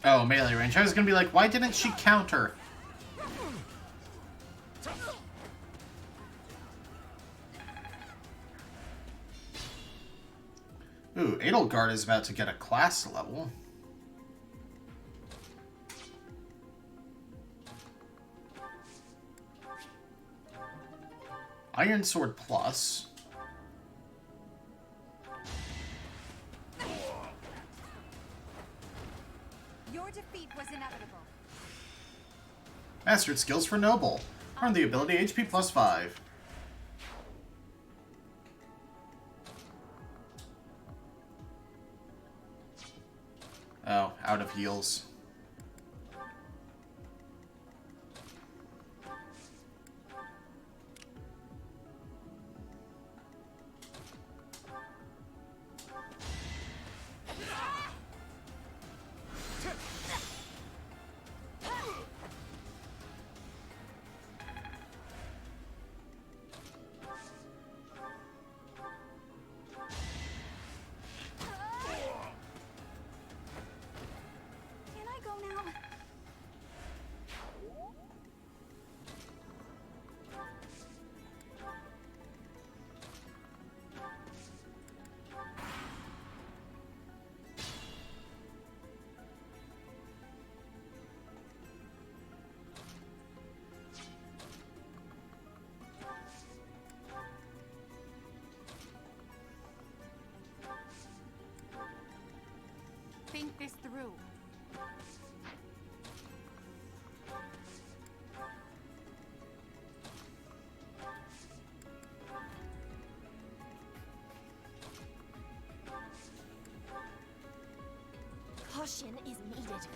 A: Oh, melee range. I was gonna be like, why didn't she counter? Ooh, Edelgard is about to get a class level. Iron Sword Plus.
B: Your defeat was inevitable.
A: Mastered skills for Noble. Earn the ability HP plus 5. Oh, out of heals.
H: Can I go now?
B: Think this through.
H: Caution is needed.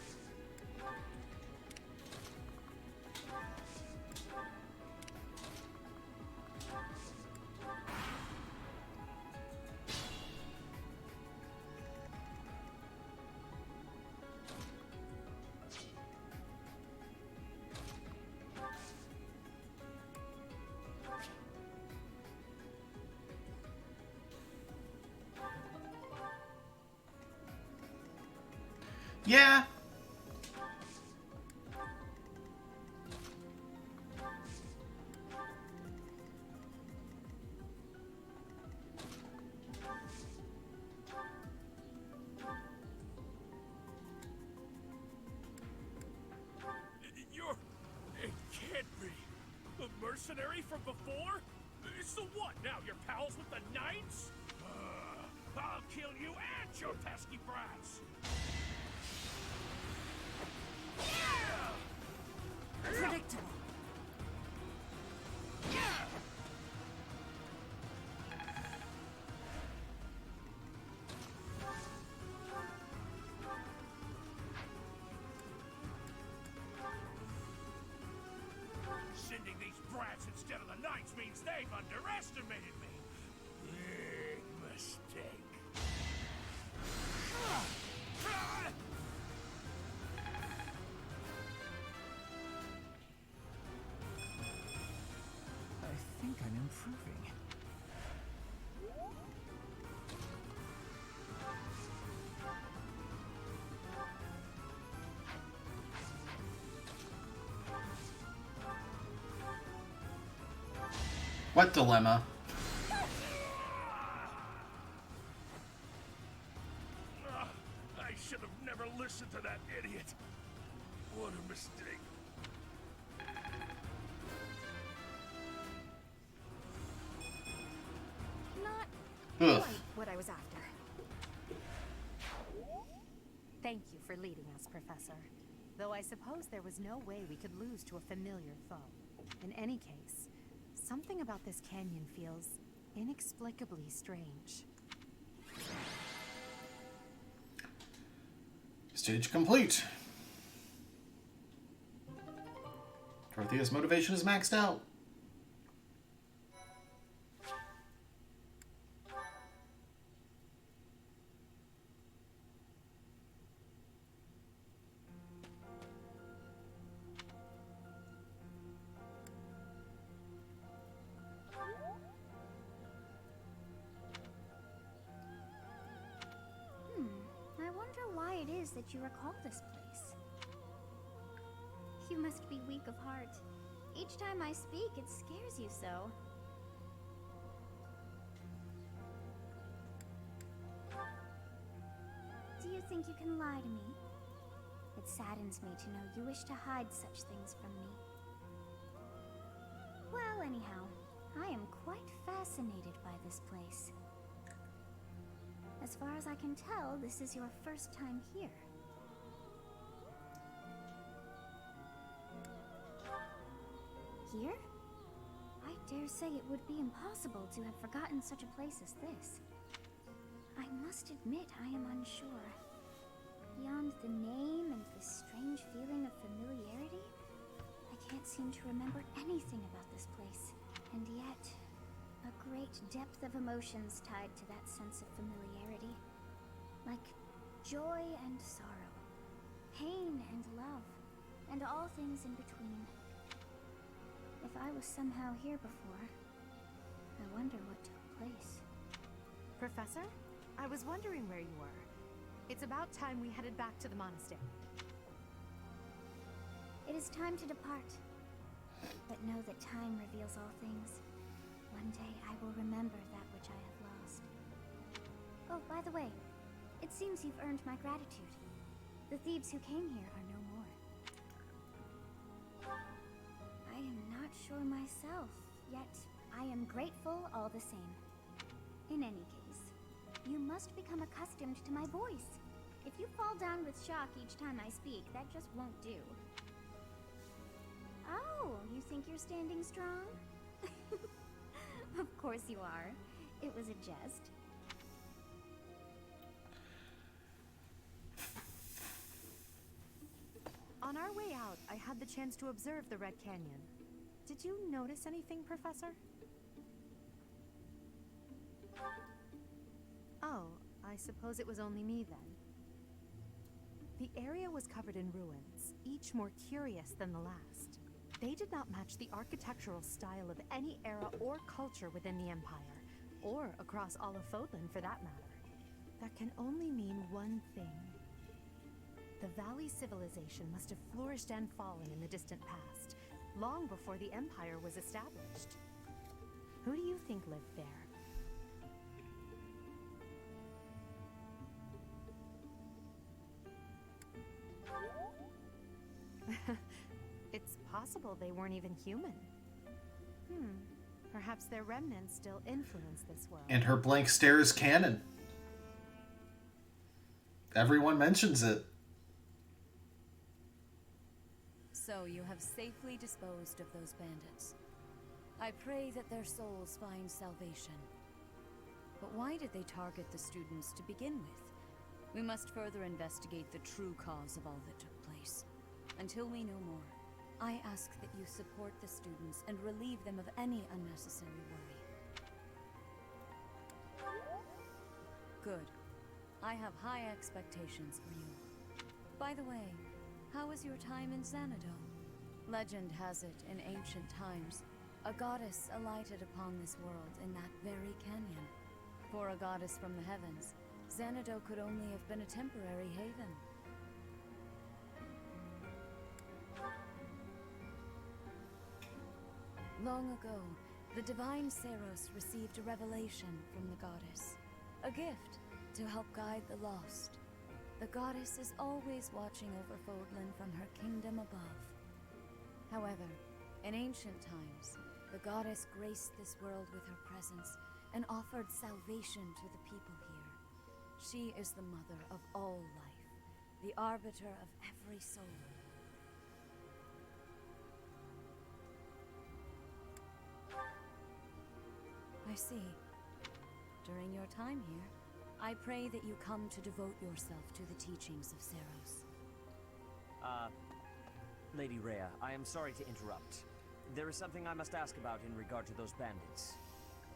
A: Yeah.
F: You're... It can't be. The mercenary from before? So what, now you're pals with the Knights? I'll kill you and your pesky brats!
H: Predictable.
F: Sending these brats instead of the Knights means they've underestimated me. Big mistake.
C: I think I'm improving.
A: What dilemma?
F: I should have never listened to that idiot. What a mistake.
B: Not
A: Ugh.
B: quite what I was after. Thank you for leading us, Professor. Though I suppose there was no way we could lose to a familiar foe. In any case, something about this canyon feels inexplicably strange.
A: Stage complete. Dorothea's motivation is maxed out.
E: I wonder why it is that you recall this place. You must be weak of heart. Each time I speak, it scares you so. Do you think you can lie to me? It saddens me to know you wish to hide such things from me. Well, anyhow, I am quite fascinated by this place. As far as I can tell, this is your first time here. Here? I dare say it would be impossible to have forgotten such a place as this. I must admit I am unsure. Beyond the name and this strange feeling of familiarity, I can't seem to remember anything about this place. And yet, a great depth of emotions tied to that sense of familiarity. Like joy and sorrow, pain and love, and all things in between. If I was somehow here before, I wonder what took place.
B: Professor, I was wondering where you were. It's about time we headed back to the monastery.
E: It is time to depart. But know that time reveals all things. One day I will remember that which I have lost. Oh, by the way, it seems you've earned my gratitude. The thieves who came here are no more. I am not sure myself, yet I am grateful all the same. In any case, you must become accustomed to my voice. If you fall down with shock each time I speak, that just won't do. Oh, you think you're standing strong? Of course you are. It was a jest.
B: On our way out, I had the chance to observe the Red Canyon. Did you notice anything, Professor? Oh, I suppose it was only me then. The area was covered in ruins, each more curious than the last. They did not match the architectural style of any era or culture within the Empire, or across all of Fodlan for that matter. That can only mean one thing. The Valley civilization must have flourished and fallen in the distant past, long before the Empire was established. Who do you think lived there? It's possible they weren't even human. Perhaps their remnants still influence this world.
A: And her blank stare is canon. Everyone mentions it.
H: So you have safely disposed of those bandits. I pray that their souls find salvation. But why did they target the students to begin with? We must further investigate the true cause of all that took place. Until we know more, I ask that you support the students and relieve them of any unnecessary worry. Good. I have high expectations for you. By the way, how was your time in Xanadu? Legend has it, in ancient times, a goddess alighted upon this world in that very canyon. For a goddess from the heavens, Xanadu could only have been a temporary haven. Long ago, the divine Seros received a revelation from the goddess. A gift to help guide the lost. The goddess is always watching over Fodlan from her kingdom above. However, in ancient times, the goddess graced this world with her presence and offered salvation to the people here. She is the mother of all life, the arbiter of every soul. I see. During your time here, I pray that you come to devote yourself to the teachings of Seros.
I: Lady Rhea, I am sorry to interrupt. There is something I must ask about in regard to those bandits.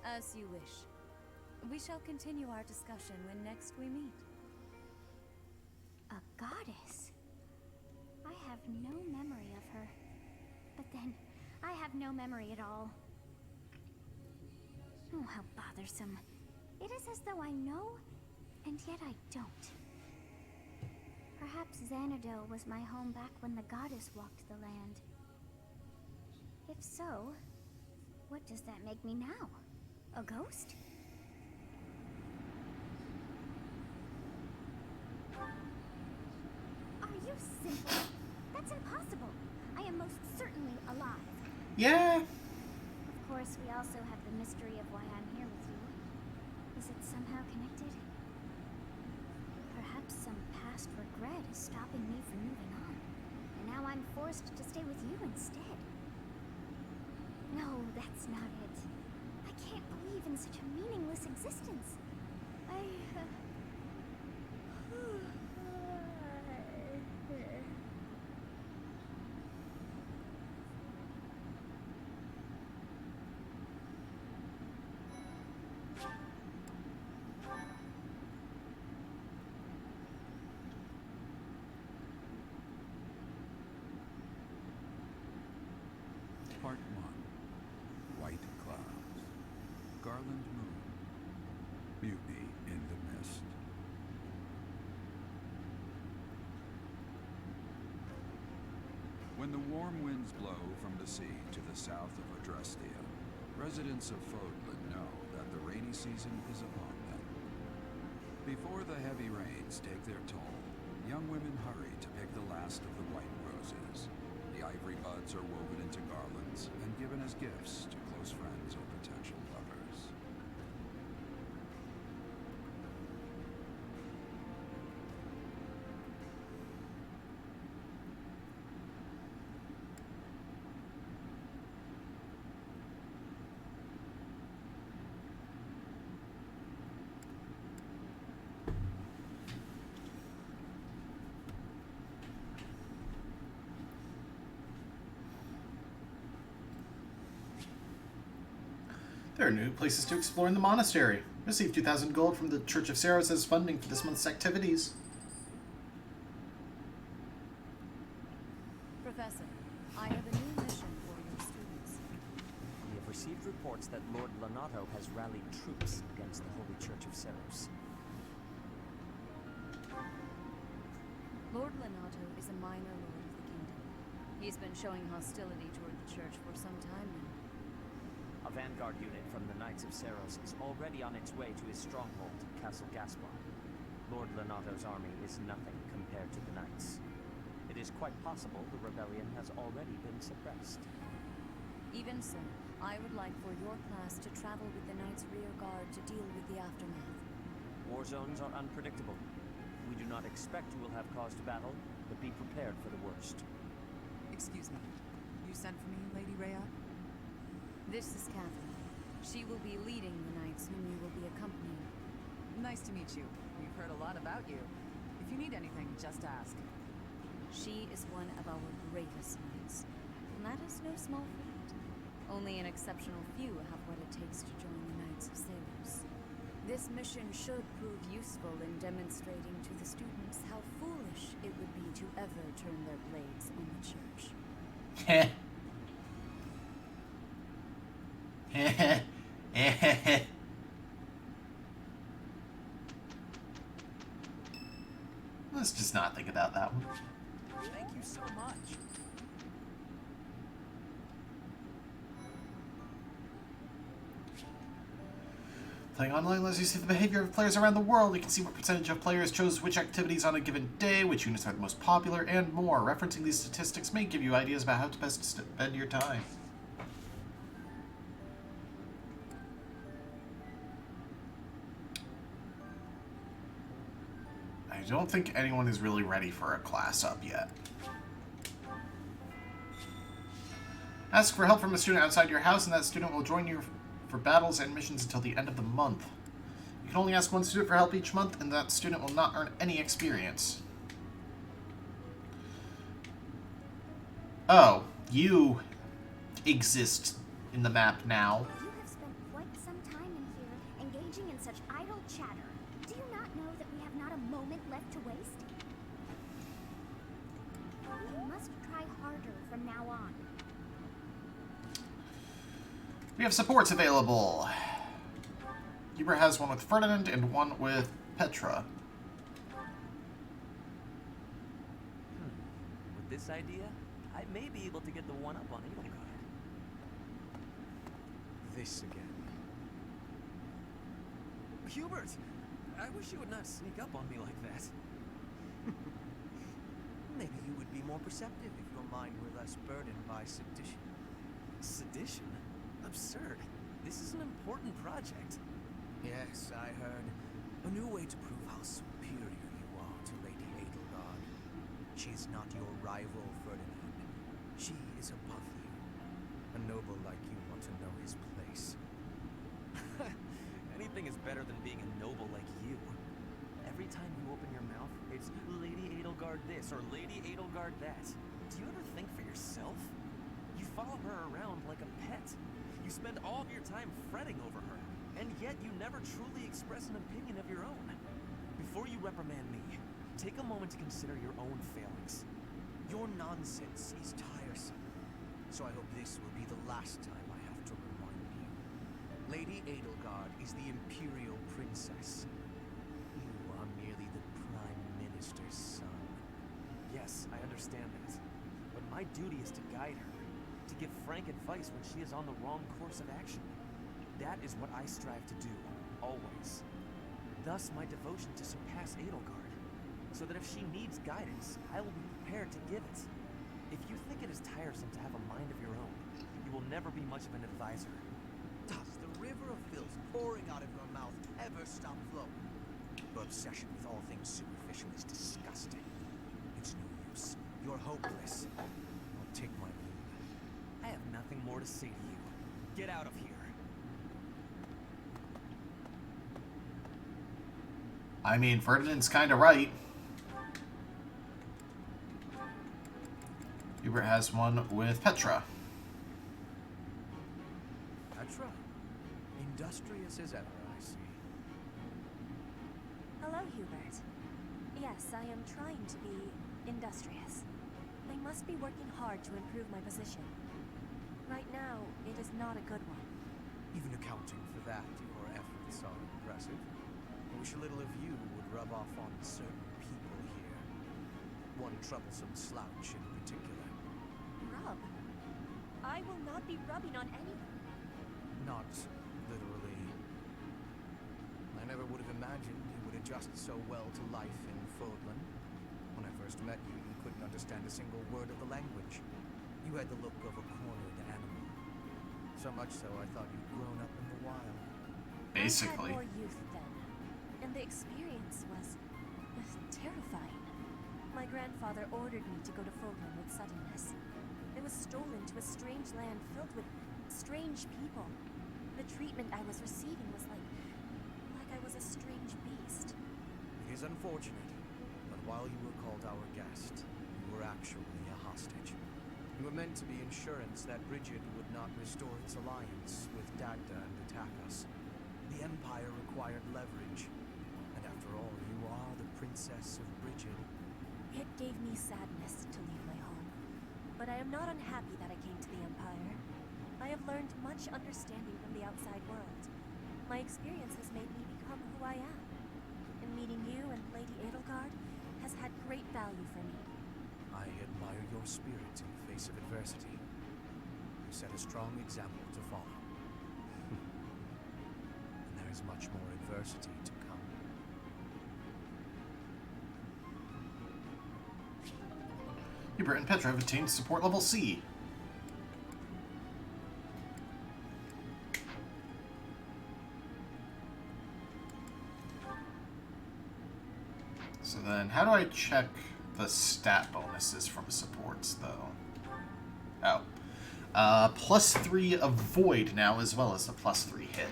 H: As you wish. We shall continue our discussion when next we meet.
E: A goddess? I have no memory of her. But then, I have no memory at all. Oh, how bothersome. It is as though I know, and yet I don't. Perhaps Xanadu was my home back when the goddess walked the land. If so, what does that make me now? A ghost? Are you simple? That's impossible. I am most certainly alive.
A: Yeah.
E: Of course, we also have the mystery of why I'm here with you. Is it somehow connected? Perhaps some past regret is stopping me from moving on, and now I'm forced to stay with you instead. No, that's not it. I can't believe in such a meaningless existence.
J: Part 1. White Clouds. Garland Moon. Mutiny in the Mist. When the warm winds blow from the sea to the south of Adrestia, residents of Fodlan know that the rainy season is upon them. Before the heavy rains take their toll, young women hurry to pick the last of the white roses. The ivory buds are woven into garlands and given as gifts to close friends or potential lovers.
A: There are new places to explore in the monastery. Receive 2,000 gold from the Church of Saros as funding for this month's activities.
H: Professor, I have a new mission for your students.
I: We have received reports that Lord Lonato has rallied troops against the Holy Church of Saros.
H: Lord Lonato is a minor lord of the kingdom. He's been showing hostility toward the church for some time now.
I: A vanguard unit from the Knights of Saros is already on its way to his stronghold, Castle Gaspar. Lord Lonato's army is nothing compared to the Knights. It is quite possible the rebellion has already been suppressed.
H: Even so, I would like for your class to travel with the Knights' rear guard to deal with the aftermath.
I: War zones are unpredictable. We do not expect you will have cause to battle, but be prepared for the worst.
K: Excuse me. You sent for me, Lady Rhea?
H: This is Catherine. She will be leading the Knights whom you will be accompanying.
K: Nice to meet you. We've heard a lot about you. If you need anything, just ask.
H: She is one of our greatest Knights. And that is no small feat. Only an exceptional few have what it takes to join the Knights of Saros. This mission should prove useful in demonstrating to the students how foolish it would be to ever turn their blades on the church.
A: Let's just not think about that one.
C: Thank you so much.
A: Playing online lets you see the behavior of players around the world. You can see what percentage of players chose which activities on a given day, which units are the most popular, and more. Referencing these statistics may give you ideas about how to best spend your time. I don't think anyone is really ready for a class up yet. Ask for help from a student outside your house, and that student will join you for battles and missions until the end of the month. You can only ask one student for help each month, and that student will not earn any experience. Oh, you exist in the map now.
E: You have spent quite some time in here, engaging in such idle chatter. Do you not know that we have not a moment left to waste? You must try harder from now on.
A: We have supports available. Huber has one with Ferdinand and one with Petra.
I: With this idea, I may be able to get the one up on Edelgard.
L: This again.
I: Hubert! I wish you would not sneak up on me like that.
L: Maybe you would be more perceptive if your mind were less burdened by sedition.
I: Sedition? Absurd. This is an important project.
L: Yes, I heard. A new way to prove how superior you are to Lady Edelgard. She is not your rival, Ferdinand. She is above you. A noble like you want to know his place.
I: Anything is better than being a noble like you. Every time you open your mouth, it's Lady Edelgard this or Lady Edelgard that. Do you ever think for yourself? You follow her around like a pet. You spend all of your time fretting over her, and yet you never truly express an opinion of your own. Before you reprimand me, take a moment to consider your own failings.
L: Your nonsense is tiresome, so I hope this will be the last time I have to remind you. Lady Edelgard is the Imperial Princess. You are merely the Prime Minister's son.
I: Yes, I understand that. But my duty is to guide her, to give frank advice when she is on the wrong course of action. That is what I strive to do, always. Thus my devotion to surpass Edelgard, so that if she needs guidance, I will be prepared to give it. If you think it is tiresome to have a mind of your own, you will never be much of an advisor.
L: Does the river of filth pouring out of your mouth ever stop flowing? Your obsession with all things superficial is disgusting. It's no use. You're hopeless. I'll take my leave.
I: I have nothing more to say to you. Get out of here.
A: I mean, Ferdinand's kind of right. Hubert has one with Petra.
L: Petra? Industrious as ever, I see.
B: Hello, Hubert. Yes, I am trying to be industrious. I must be working hard to improve my position. Right now, it is not a good one.
L: Even accounting for that, your efforts are impressive. I wish a little of you would rub off on certain people here. One troublesome slouch in particular.
B: Rub? I will not be rubbing on anyone.
L: Not literally. I never would have imagined you would adjust so well to life in Fodlan. When I first met you, you couldn't understand a single word of the language. You had the look of a cornered animal. So much so I thought you'd grown up in the wild.
A: Basically.
B: I had more youth then, and the experience was terrifying. My grandfather ordered me to go to Fodlan with suddenness. I was stolen to a strange land filled with strange people. The treatment I was receiving was like I was a strange beast.
L: It is unfortunate, but while you were called our guest, you were actually a hostage. You were meant to be insurance that Brigid would not restore its alliance with Dagda and attack us. The Empire required leverage, and after all, you are the Princess of Brigid.
B: It gave me sadness to leave my home, but I am not unhappy that I came to the Empire. I have learned much understanding from the outside world. My experience has made me become who I am, and meeting you and Lady Edelgard has had great value for me.
L: I admire your spirit in the face of adversity. You set a strong example to follow. And there is much more adversity to come.
A: Hubert and Petra have attained support level C. So then, how do I check the stat bonuses from supports, though? Oh. +3 avoid now, as well as the +3 hit.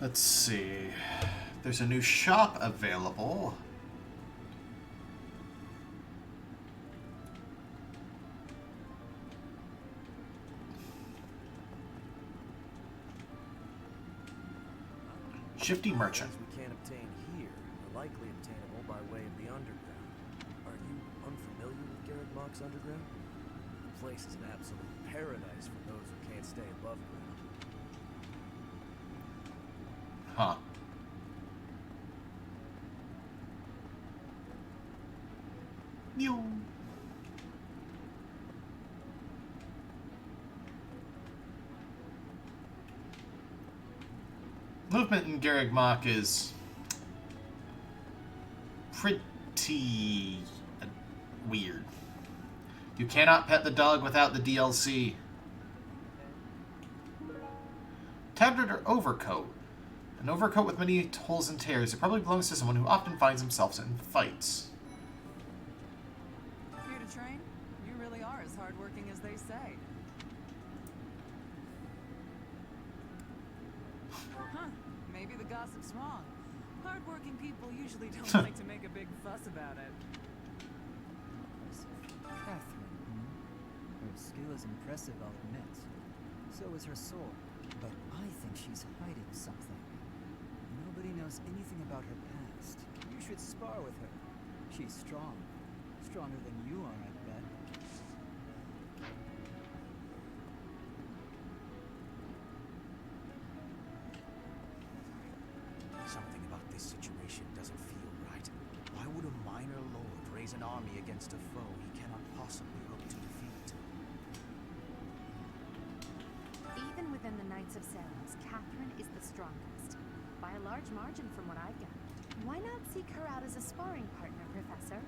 A: Let's see. There's a new shop available. Shifty Merchant.
M: Things we can't obtain here are likely obtainable by way of the underground. Are you unfamiliar with Garrett Mock's underground? The place is an absolute paradise for those who can't stay above ground.
A: Huh. Mew. Movement in Garreg Mach is pretty weird. You cannot pet the dog without the DLC. Tattered overcoat. An overcoat with many holes and tears. It probably belongs to someone who often finds himself in fights.
K: Here to train? You really are as hardworking as they say. Huh. Maybe the gossip's wrong. Hardworking people usually don't like to make a big fuss about it.
C: Catherine, her skill is impressive, I'll admit. So is her sword. But I think she's hiding something. Nobody knows anything about her past. You should spar with her. She's strong. Stronger than you are, I bet.
L: Something about this situation doesn't feel right. Why would a minor lord raise an army against a foe he cannot possibly hope to defeat?
B: Even within the Knights of Saros, Catherine is the strongest. By a large margin from what I've gathered. Why not seek her out as a sparring partner, Professor?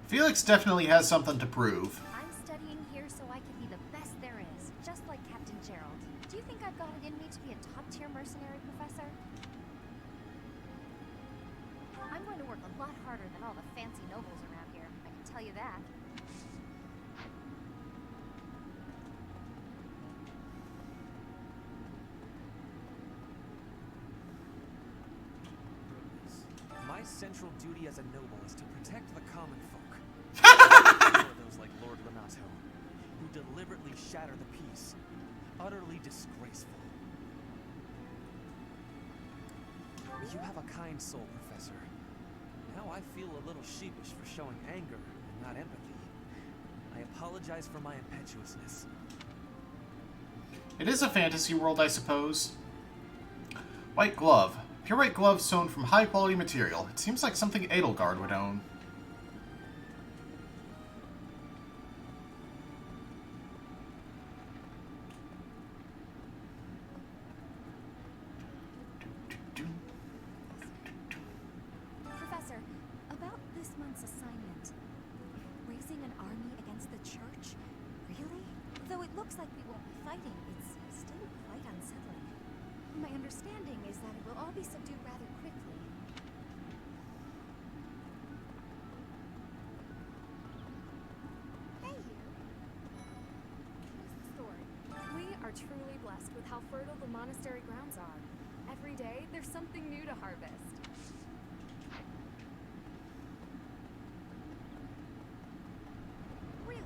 A: Felix definitely has something to prove.
B: I'm studying here so I can be the best there is, just like Captain Gerald. Do you think I've got it in me to be a top-tier mercenary, Professor? I'm going to work a lot harder than all the fancy nobles around here, I can tell you that.
M: My central duty as a noble is to protect the common folk. For those like Lord Lenato, who deliberately shatter the peace. Utterly disgraceful. You have a kind soul, Professor. Now I feel a little sheepish for showing anger and not empathy. I apologize for my impetuousness.
A: It is a fantasy world, I suppose. White glove. Pure white glove sewn from high-quality material. It seems like something Edelgard would own.
B: Professor, about this month's assignment. Raising an army against the church? Really? Though it looks like we won't be fighting, it's still quite unsettling. My understanding is that it will all be subdued rather quickly. Hey, you. Here's the story.
N: We are truly blessed with how fertile the monastery grounds are. Every day, there's something new to harvest.
B: Really?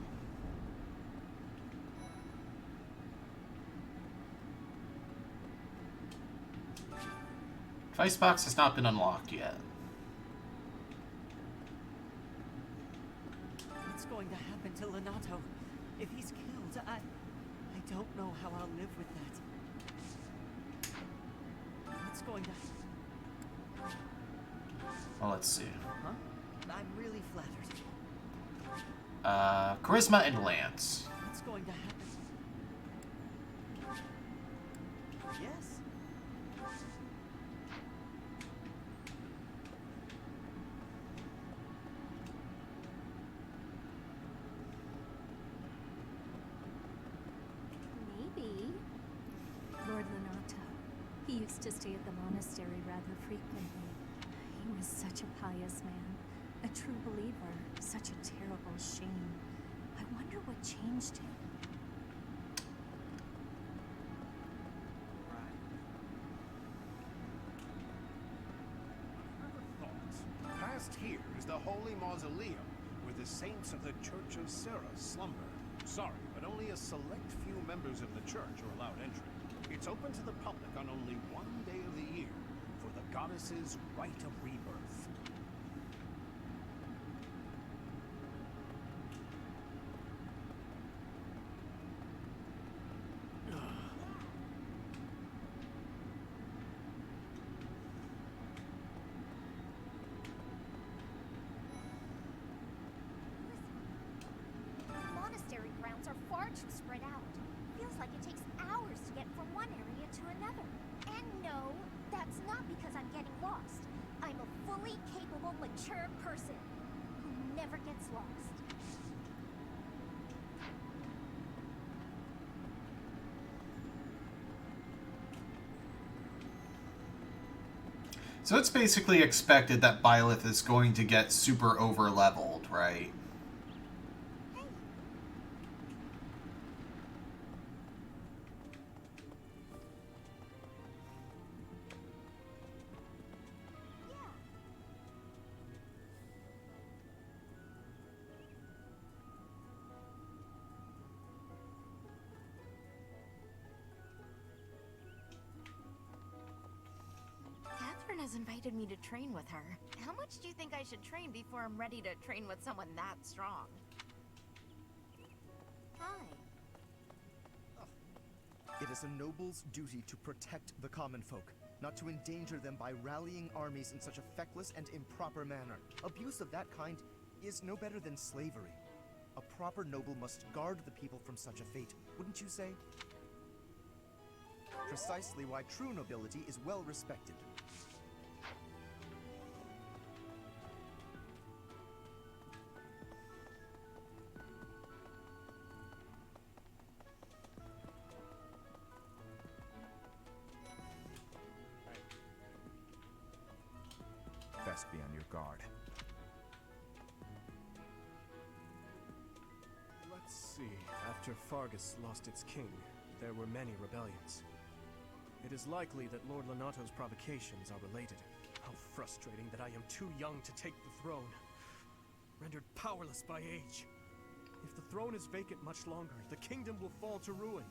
A: Device box has not been unlocked yet.
C: What's going to happen to Lenato? If he's killed, I don't know how I'll live with that. What's going to...
A: Well, let's see.
C: Huh? I'm really flattered.
A: Charisma and Lance.
C: What's going to happen? Yes?
N: Maybe. Lord Lenato. He used to stay at the monastery rather frequently. He was such a pious man. A true believer. Such a terrible shame. I wonder what changed him.
F: Past here is the Holy Mausoleum, where the saints of the Church of Saros slumber. Sorry, but only a select few members of the church are allowed entry. It's open to the public on only one day of the year, for the goddess's rite of rebirth.
E: to another. And no, that's not because I'm getting lost. I'm a fully capable, mature person who never gets lost.
A: So it's basically expected that Byleth is going to get super over-leveled, right?
B: Catherine has invited me to train with her. How much do you think I should train before I'm ready to train with someone that strong? Hi.
O: It is a noble's duty to protect the common folk, not to endanger them by rallying armies in such a feckless and improper manner. Abuse of that kind is no better than slavery. A proper noble must guard the people from such a fate, wouldn't you say? Precisely why true nobility is well respected.
P: Best be on your guard.
L: Let's see. After Fargus lost its king, there were many rebellions. It is likely that Lord Lonato's provocations are related. How frustrating that I am too young to take the throne. Rendered powerless by age. If the throne is vacant much longer, the kingdom will fall to ruin.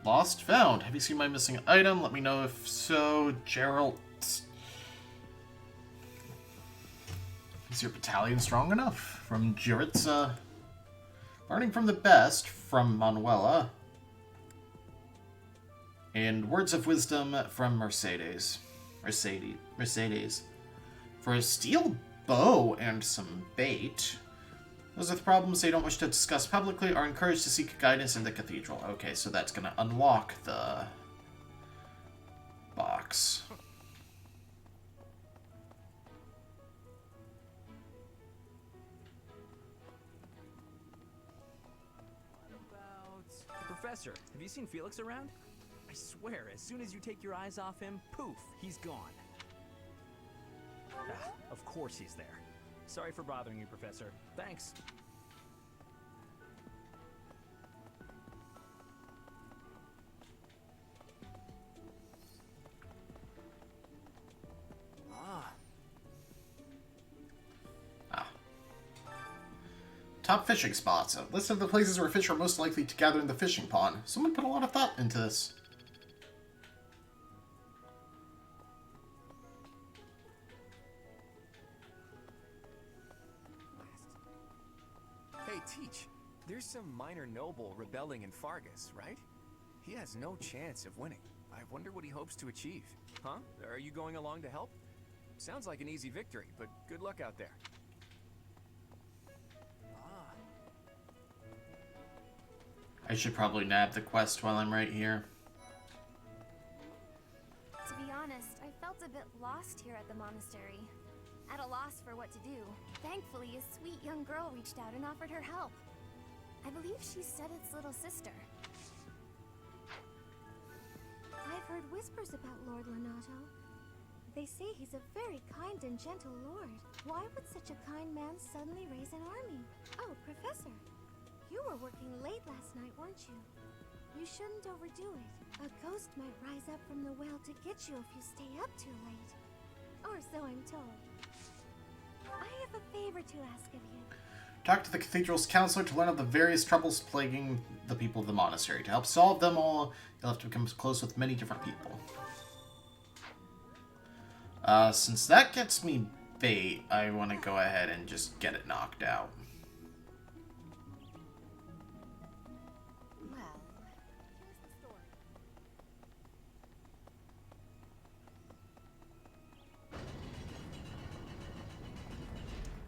A: Lost found. Have you seen my missing item? Let me know if so. Gerald. Is your battalion strong enough? From Jiritza. Learning from the best from Manuela. And words of wisdom from Mercedes. For a steel bow and some bait. Those with problems they don't wish to discuss publicly are encouraged to seek guidance in the cathedral. Okay, so that's going to unlock the box.
G: Professor, have you seen Felix around? I swear, as soon as you take your eyes off him, poof, he's gone. Ah, of course he's there. Sorry for bothering you, Professor. Thanks.
A: Top fishing spots. A list of the places where fish are most likely to gather in the fishing pond. Someone put a lot of thought into this.
M: Hey, Teach, there's some minor noble rebelling in Fargus, right? He has no chance of winning. I wonder what he hopes to achieve. Huh? Are you going along to help? Sounds like an easy victory, but good luck out there.
A: I should probably nab the quest while I'm right here.
E: To be honest, I felt a bit lost here at the monastery. At a loss for what to do. Thankfully, a sweet young girl reached out and offered her help. I believe she's Sedith's little sister. I've heard whispers about Lord Lonato. They say he's a very kind and gentle lord. Why would such a kind man suddenly raise an army? Oh, Professor. You were working late last night, weren't you? You shouldn't overdo it. A ghost might rise up from the well to get you if you stay up too late. Or so I'm told. I have a favor to ask of you.
A: Talk to the cathedral's counselor to learn of the various troubles plaguing the people of the monastery. To help solve them all, you'll have to become close with many different people. Since that gets me bait, I want to go ahead and just get it knocked out.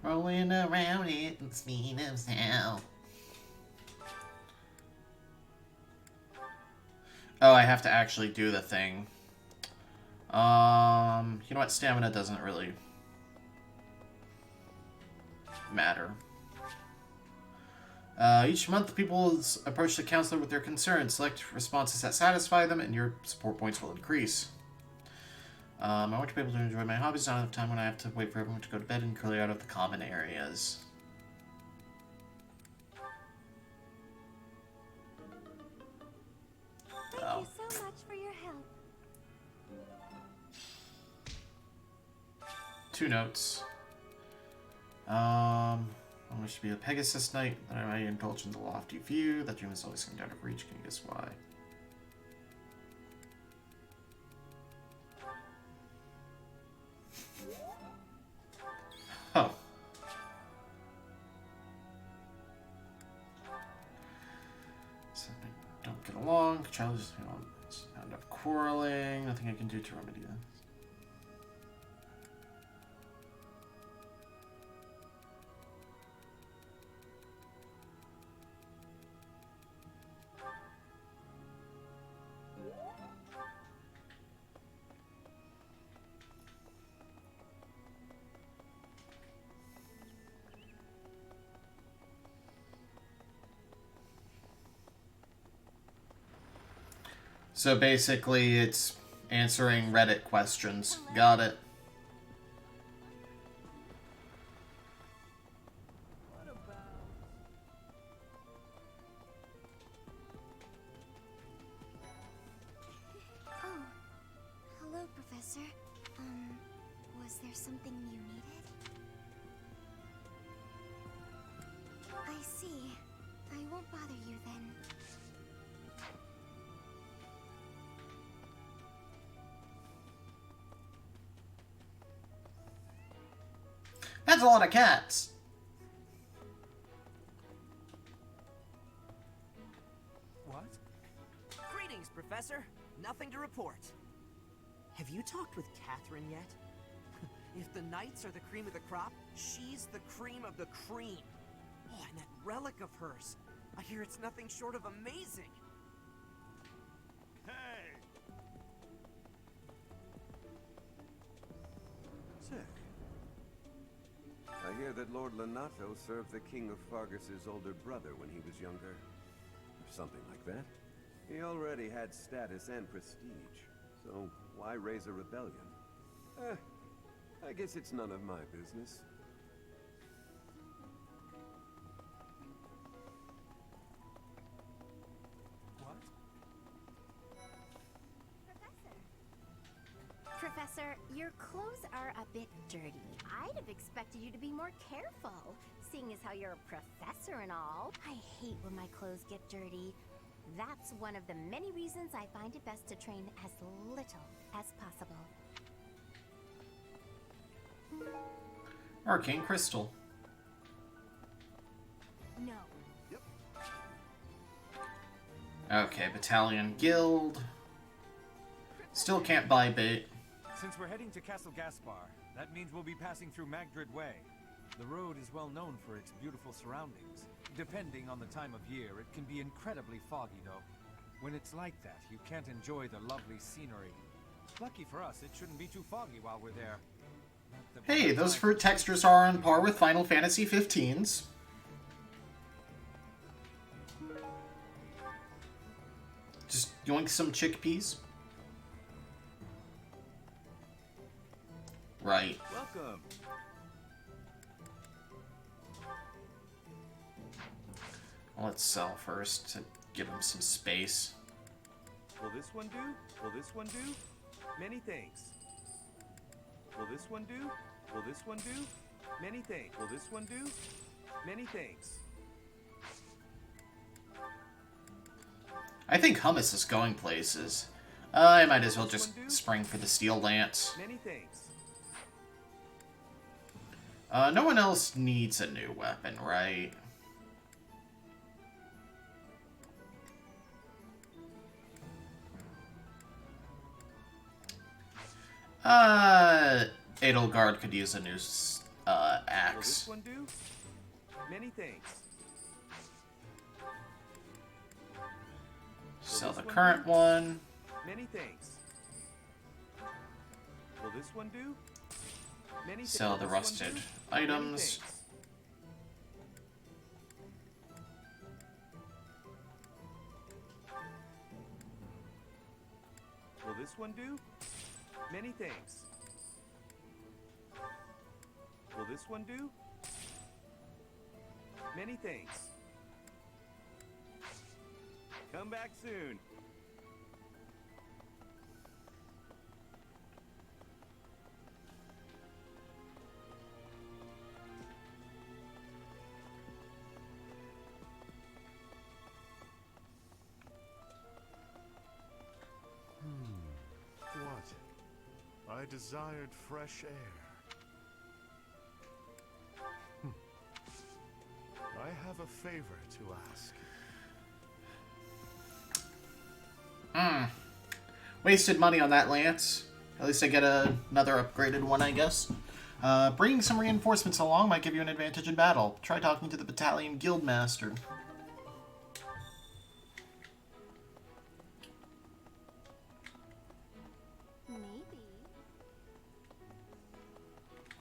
A: Rolling around it and speed of sound. Oh, I have to actually do the thing. You know what? Stamina doesn't really matter. Each month, people approach the counselor with their concerns. Select responses that satisfy them, and your support points will increase. I want to be able to enjoy my hobbies, not enough time when I have to wait for everyone to go to bed and clear out of the common areas.
B: Thank you so much for your help.
A: 2 notes. I wish to be a Pegasus Knight, that I might indulge in the lofty view. That dream is always coming out of reach. Can you guess why? Oh. So they don't get along. Child is, end up quarreling. Nothing I can do to remedy that. So basically, it's answering Reddit questions. Got it.
E: Oh, hello, Professor. Was there something you needed? I see. I won't bother you then.
A: That's a lot of cats.
I: What? Greetings, Professor. Nothing to report. Have you talked with Catherine yet? If the Knights are the cream of the crop, she's the cream of the cream. Oh, and that relic of hers. I hear it's nothing short of amazing.
F: Hey!
Q: Say, I hear that Lord Lenato served the King of Fargus's older brother when he was younger. Or something like that. He already had status and prestige, so why raise a rebellion? I guess it's none of my business.
I: What?
B: Professor, your clothes are a bit dirty. I'd have expected you to be more careful, seeing as how you're a professor and all. I hate when my clothes get dirty. That's one of the many reasons I find it best to train as little as possible.
A: Arcane Crystal.
B: No.
A: Okay, Battalion Guild. Still can't buy bait.
P: Since we're heading to Castle Gaspar, that means we'll be passing through Magdred Way. The road is well known for its beautiful surroundings. Depending on the time of year, it can be incredibly foggy, though. When it's like that, you can't enjoy the lovely scenery. Lucky for us, it shouldn't be too foggy while we're there.
A: Hey, those fruit textures are on par with Final Fantasy 15's. Just yoink some chickpeas. Right.
P: Welcome.
A: Let's sell first to give him some space.
R: Will this one do? Will this one do? Many thanks. Will this one do? Will this one do? Many thanks. Will this one do? Many thanks.
A: I think hummus is going places. I might as well just spring for the steel lance.
R: Many thanks.
A: No one else needs a new weapon, right? Edelgard could use a new axe. Max.
R: Will this one do? Many thanks.
A: Sell the current one.
R: Many thanks. Will this one do? Many
A: Sell the rusted items.
R: Will this one do? Many thanks. Will this one do? Many thanks. Come back soon.
S: What? I desired fresh air. I have a favor to ask.
A: Wasted money on that lance. At least I get another upgraded one, I guess. Bringing some reinforcements along might give you an advantage in battle. Try talking to the battalion guildmaster.
B: Maybe.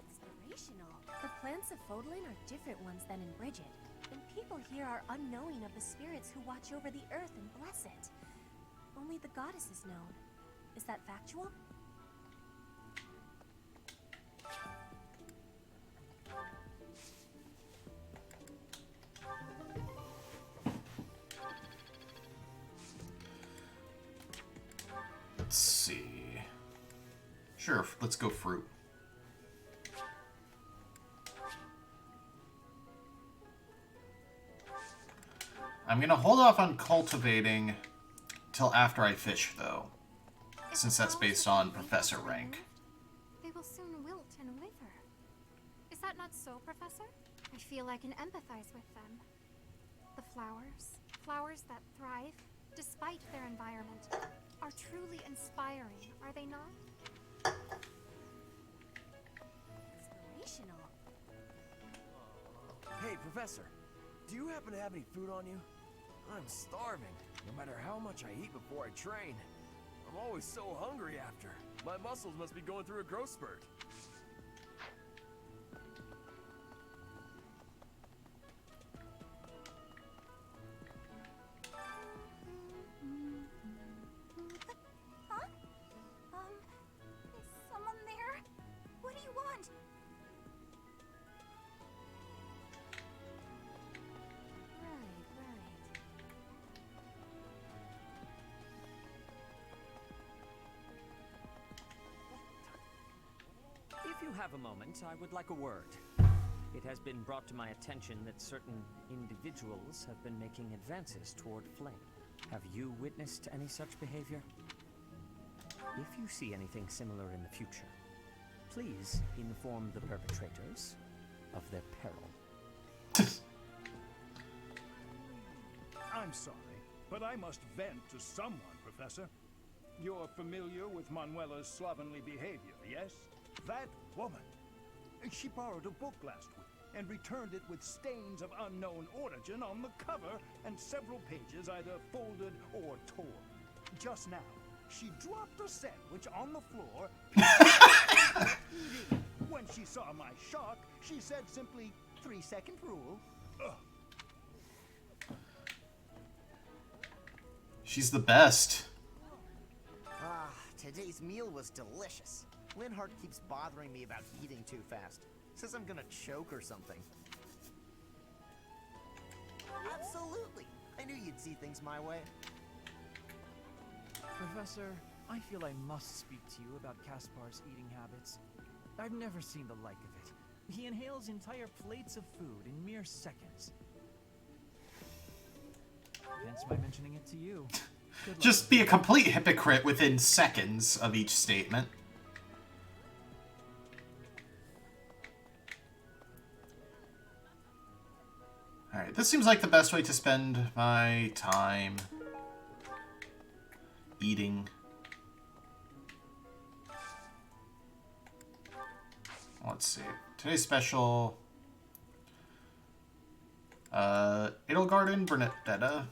B: Inspirational. The plants of Fodlan are different ones than in Bridget. And people here are unknowing of the spirits who watch over the earth and bless it. Only the goddess is known. Is that factual?
A: Let's see. Sure, let's go fruit. I'm gonna hold off on cultivating till after I fish, though, since that's based on professor rank.
E: They will soon wilt and wither. Is that not so, Professor? I feel I can empathize with them. The flowers that thrive, despite their environment, are truly inspiring, are they not?
B: Inspirational.
M: Hey, Professor, do you happen to have any food on you? I'm starving, no matter how much I eat before I train. I'm always so hungry after. My muscles must be going through a growth spurt.
E: Huh? Is someone there? What do you want?
I: If you have a moment, I would like a word. It has been brought to my attention that certain individuals have been making advances toward Flame. Have you witnessed any such behavior? If you see anything similar in the future, please inform the perpetrators of their peril.
F: I'm sorry, but I must vent to someone, Professor. You're familiar with Manuela's slovenly behavior, yes? That woman. She borrowed a book last week and returned it with stains of unknown origin on the cover and several pages either folded or torn. Just now, she dropped a sandwich on the floor. When she saw my shock, she said simply, 3-second rule.
A: She's the best.
D: Ah, today's meal was delicious. Linhart keeps bothering me about eating too fast. Says I'm gonna choke or something. Absolutely! I knew you'd see things my way.
C: Professor, I feel I must speak to you about Caspar's eating habits. I've never seen the like of it. He inhales entire plates of food in mere seconds. Hence my mentioning it to you.
A: Just be a complete hypocrite within seconds of each statement. Alright, this seems like the best way to spend my time eating. Let's see. Today's special Edelgard and Bernadetta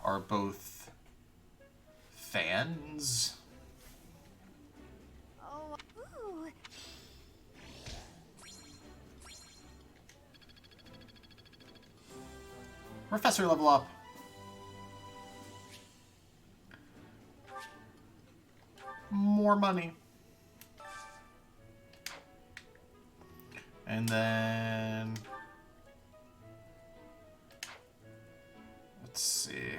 A: are both fans.
B: Oh, ooh.
A: Professor level up. More money. And then let's see.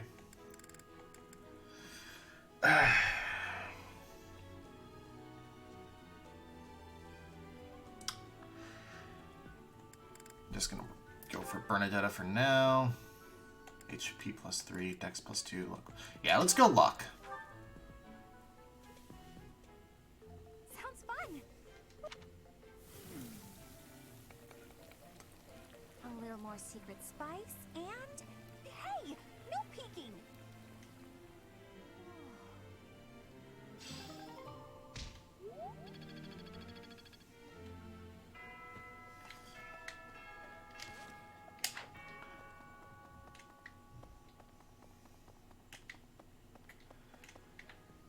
A: Just gonna go for Bernadetta for now. HP +3, Dex +2. Luck. Yeah, let's go luck.
B: Sounds fun. A little more secret spice and hey, no peeking.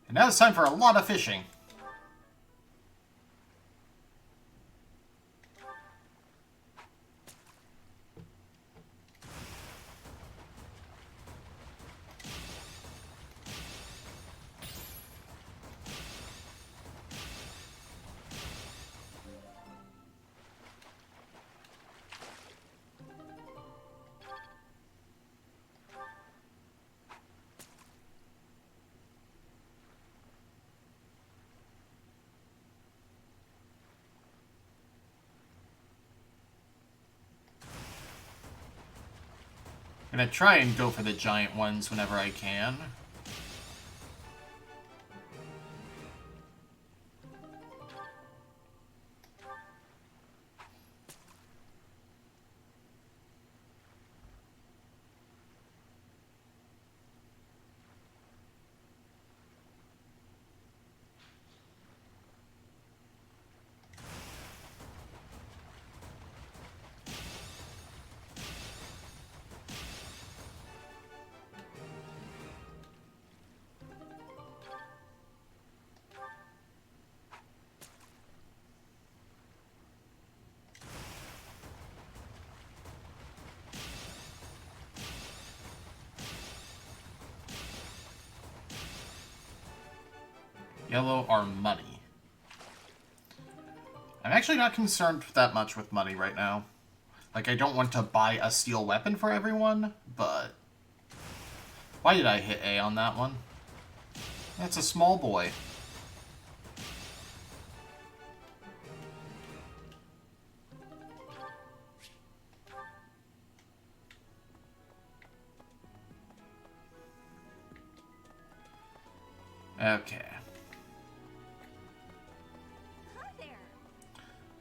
A: And now it's time for a lot of fishing. I'm gonna try and go for the giant ones whenever I can. Yellow are money. I'm actually not concerned that much with money right now. Like, I don't want to buy a steel weapon for everyone, but... Why did I hit A on that one? That's a small boy. Okay.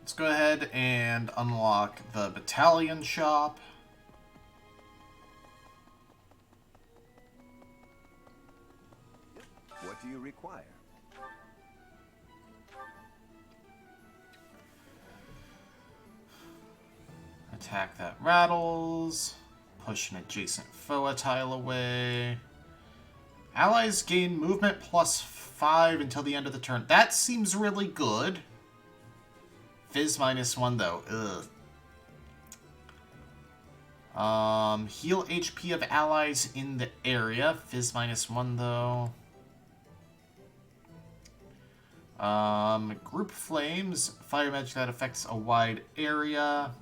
A: Let's go ahead and unlock the battalion shop.
Q: What do you require?
A: Attack that rattles. Push an adjacent foe a tile away. Allies gain movement +5 until the end of the turn. That seems really good. Fizz -1 though. Ugh. Heal HP of allies in the area. Fizz -1 though. Group flames. Fire magic that affects a wide area.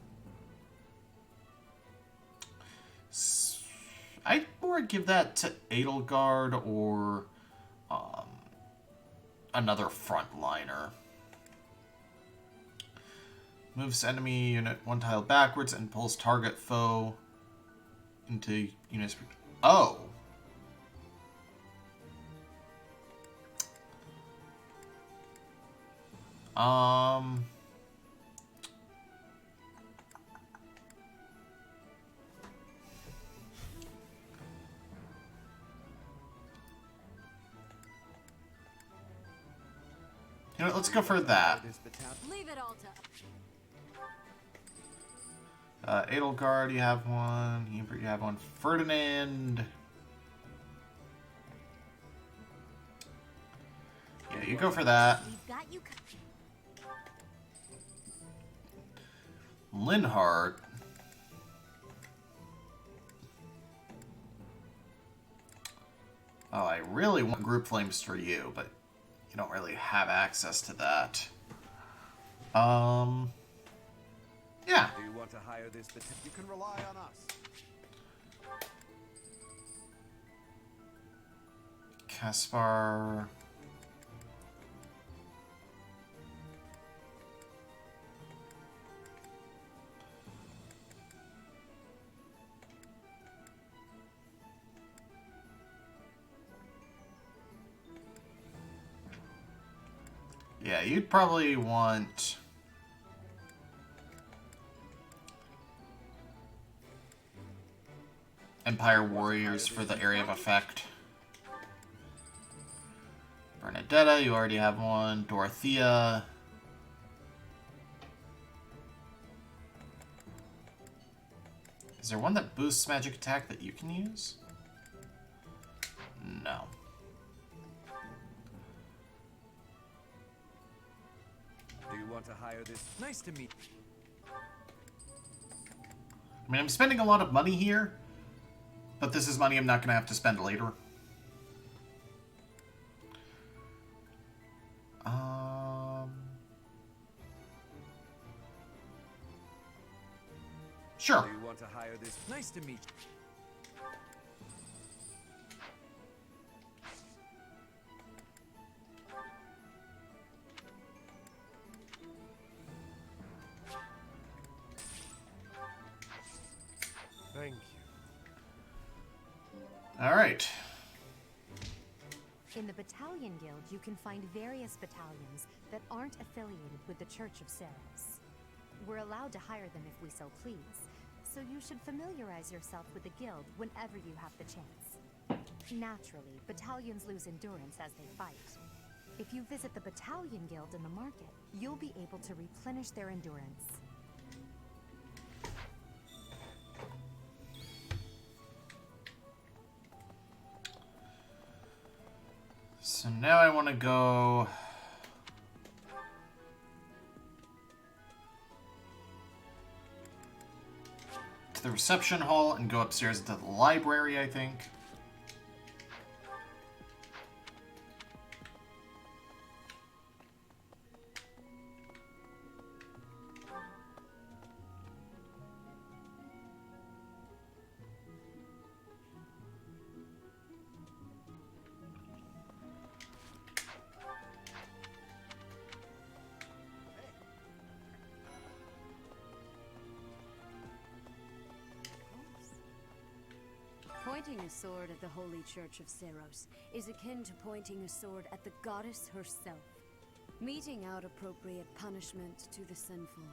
A: I'd more give that to Edelgard or another frontliner. Moves enemy unit 1 tile backwards and pulls target foe into units. Oh! You know what, let's go for that.
H: Leave it all
A: Edelgard, you have one. Hebert, you have one. Ferdinand. Yeah, you go for that.
B: We've got you.
A: Linhardt. Oh, I really want group flames for you, but you don't really have access to that. Yeah.
R: Do you want to hire this? You can rely on us.
A: Caspar. Yeah, you'd probably want... Empire Warriors for the area of effect. Bernadetta, you already have one. Dorothea. Is there one that boosts magic attack that you can use? No.
R: Do you want to hire this?
P: Nice to meet.
A: I mean, I'm spending a lot of money here, but this is money I'm not going to have to spend later. Sure.
R: Do you want to hire this?
P: Nice to meet you.
S: Thank you.
A: All right.
B: In the Battalion Guild, you can find various battalions that aren't affiliated with the Church of Ceros. We're allowed to hire them if we so please, so you should familiarize yourself with the guild whenever you have the chance. Naturally, battalions lose endurance as they fight. If you visit the Battalion Guild in the market, you'll be able to replenish their endurance.
A: So now I want to go... to the reception hall and go upstairs into the library, I think.
H: Pointing a sword at the Holy Church of Ceros is akin to pointing a sword at the goddess herself, meting out appropriate punishment to the sinful.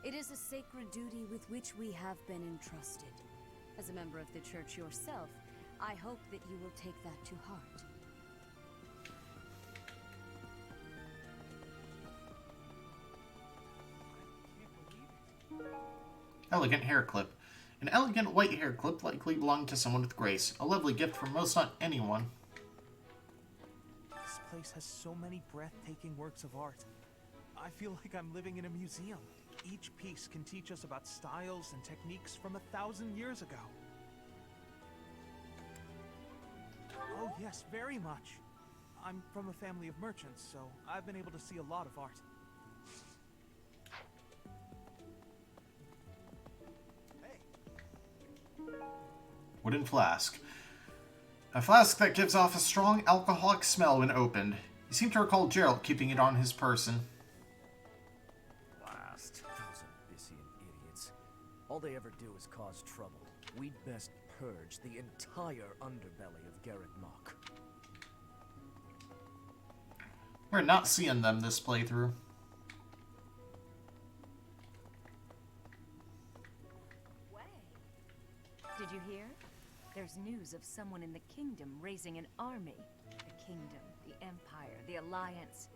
H: It is a sacred duty with which we have been entrusted. As a member of the church yourself, I hope that you will take that to heart.
A: Elegant hair clip. An elegant white hair clip likely belonged to someone with grace. A lovely gift from most not anyone.
F: This place has so many breathtaking works of art. I feel like I'm living in a museum. Each piece can teach us about styles and techniques from 1,000 years ago. Oh yes, very much. I'm from a family of merchants, so I've been able to see a lot of art.
A: Wooden flask. A flask that gives off a strong alcoholic smell when opened. You seem to recall Gerald keeping it on his person.
T: Blast. Those Abyssian idiots. All they ever do is cause trouble. We'd best purge the entire underbelly of Garrett Mach.
A: We're not seeing them this playthrough.
U: Did you hear? There's news of someone in the kingdom raising an army. The kingdom, the empire, the alliance.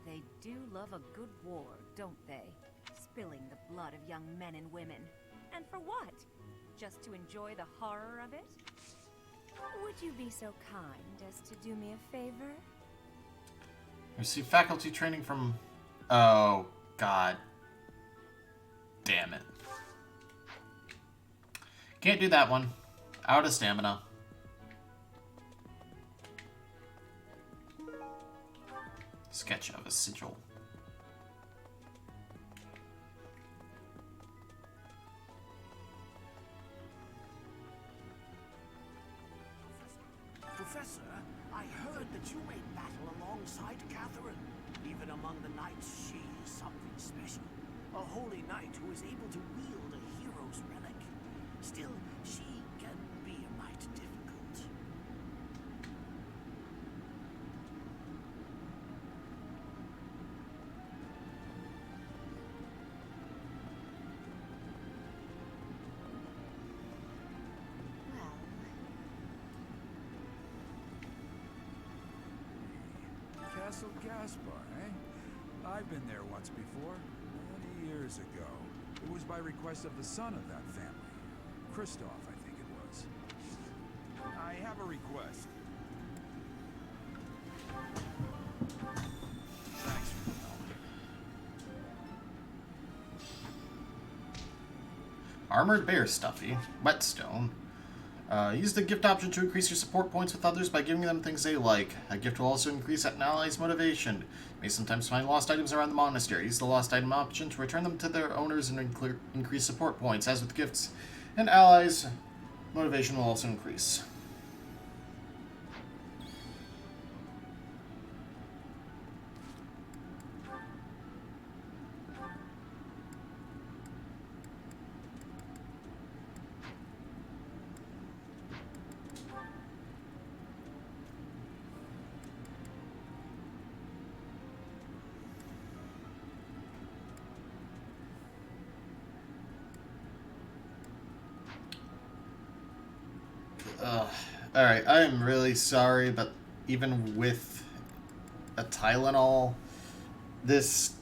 U: They do love a good war, don't they? Spilling the blood of young men and women. And for what? Just to enjoy the horror of it?
H: Would you be so kind as to do me a favor?
A: Receive faculty training from... Oh, God. Damn it. Can't do that one. Out of stamina. Sketch of a sigil.
J: Professor, I heard that you may battle alongside Catherine. Even among the knights, she is something special. A holy knight who is able to wield a hero's relic. Still, she can be a mite difficult.
V: Castle Gaspar, eh? I've been there once before, many years ago. It was by request of the son of that family. Christoph, I think it was. I have a request. Thanks for the help.
A: Armored Bear Stuffy. Whetstone. Use the gift option to increase your support points with others by giving them things they like. A gift will also increase an ally's motivation. You may sometimes find lost items around the monastery. Use the lost item option to return them to their owners and increase support points. As with gifts and allies, motivation will also increase. Alright, I am really sorry, but even with a Tylenol, this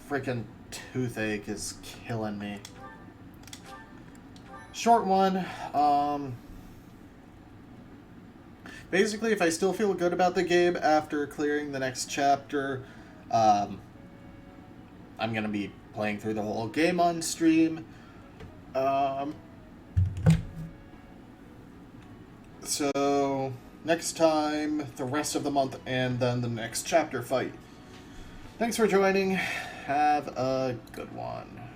A: freaking toothache is killing me. Short one. Basically, if I still feel good about the game after clearing the next chapter, I'm going to be playing through the whole game on stream. So, next time, the rest of the month, and then the next chapter fight. Thanks for joining. Have a good one.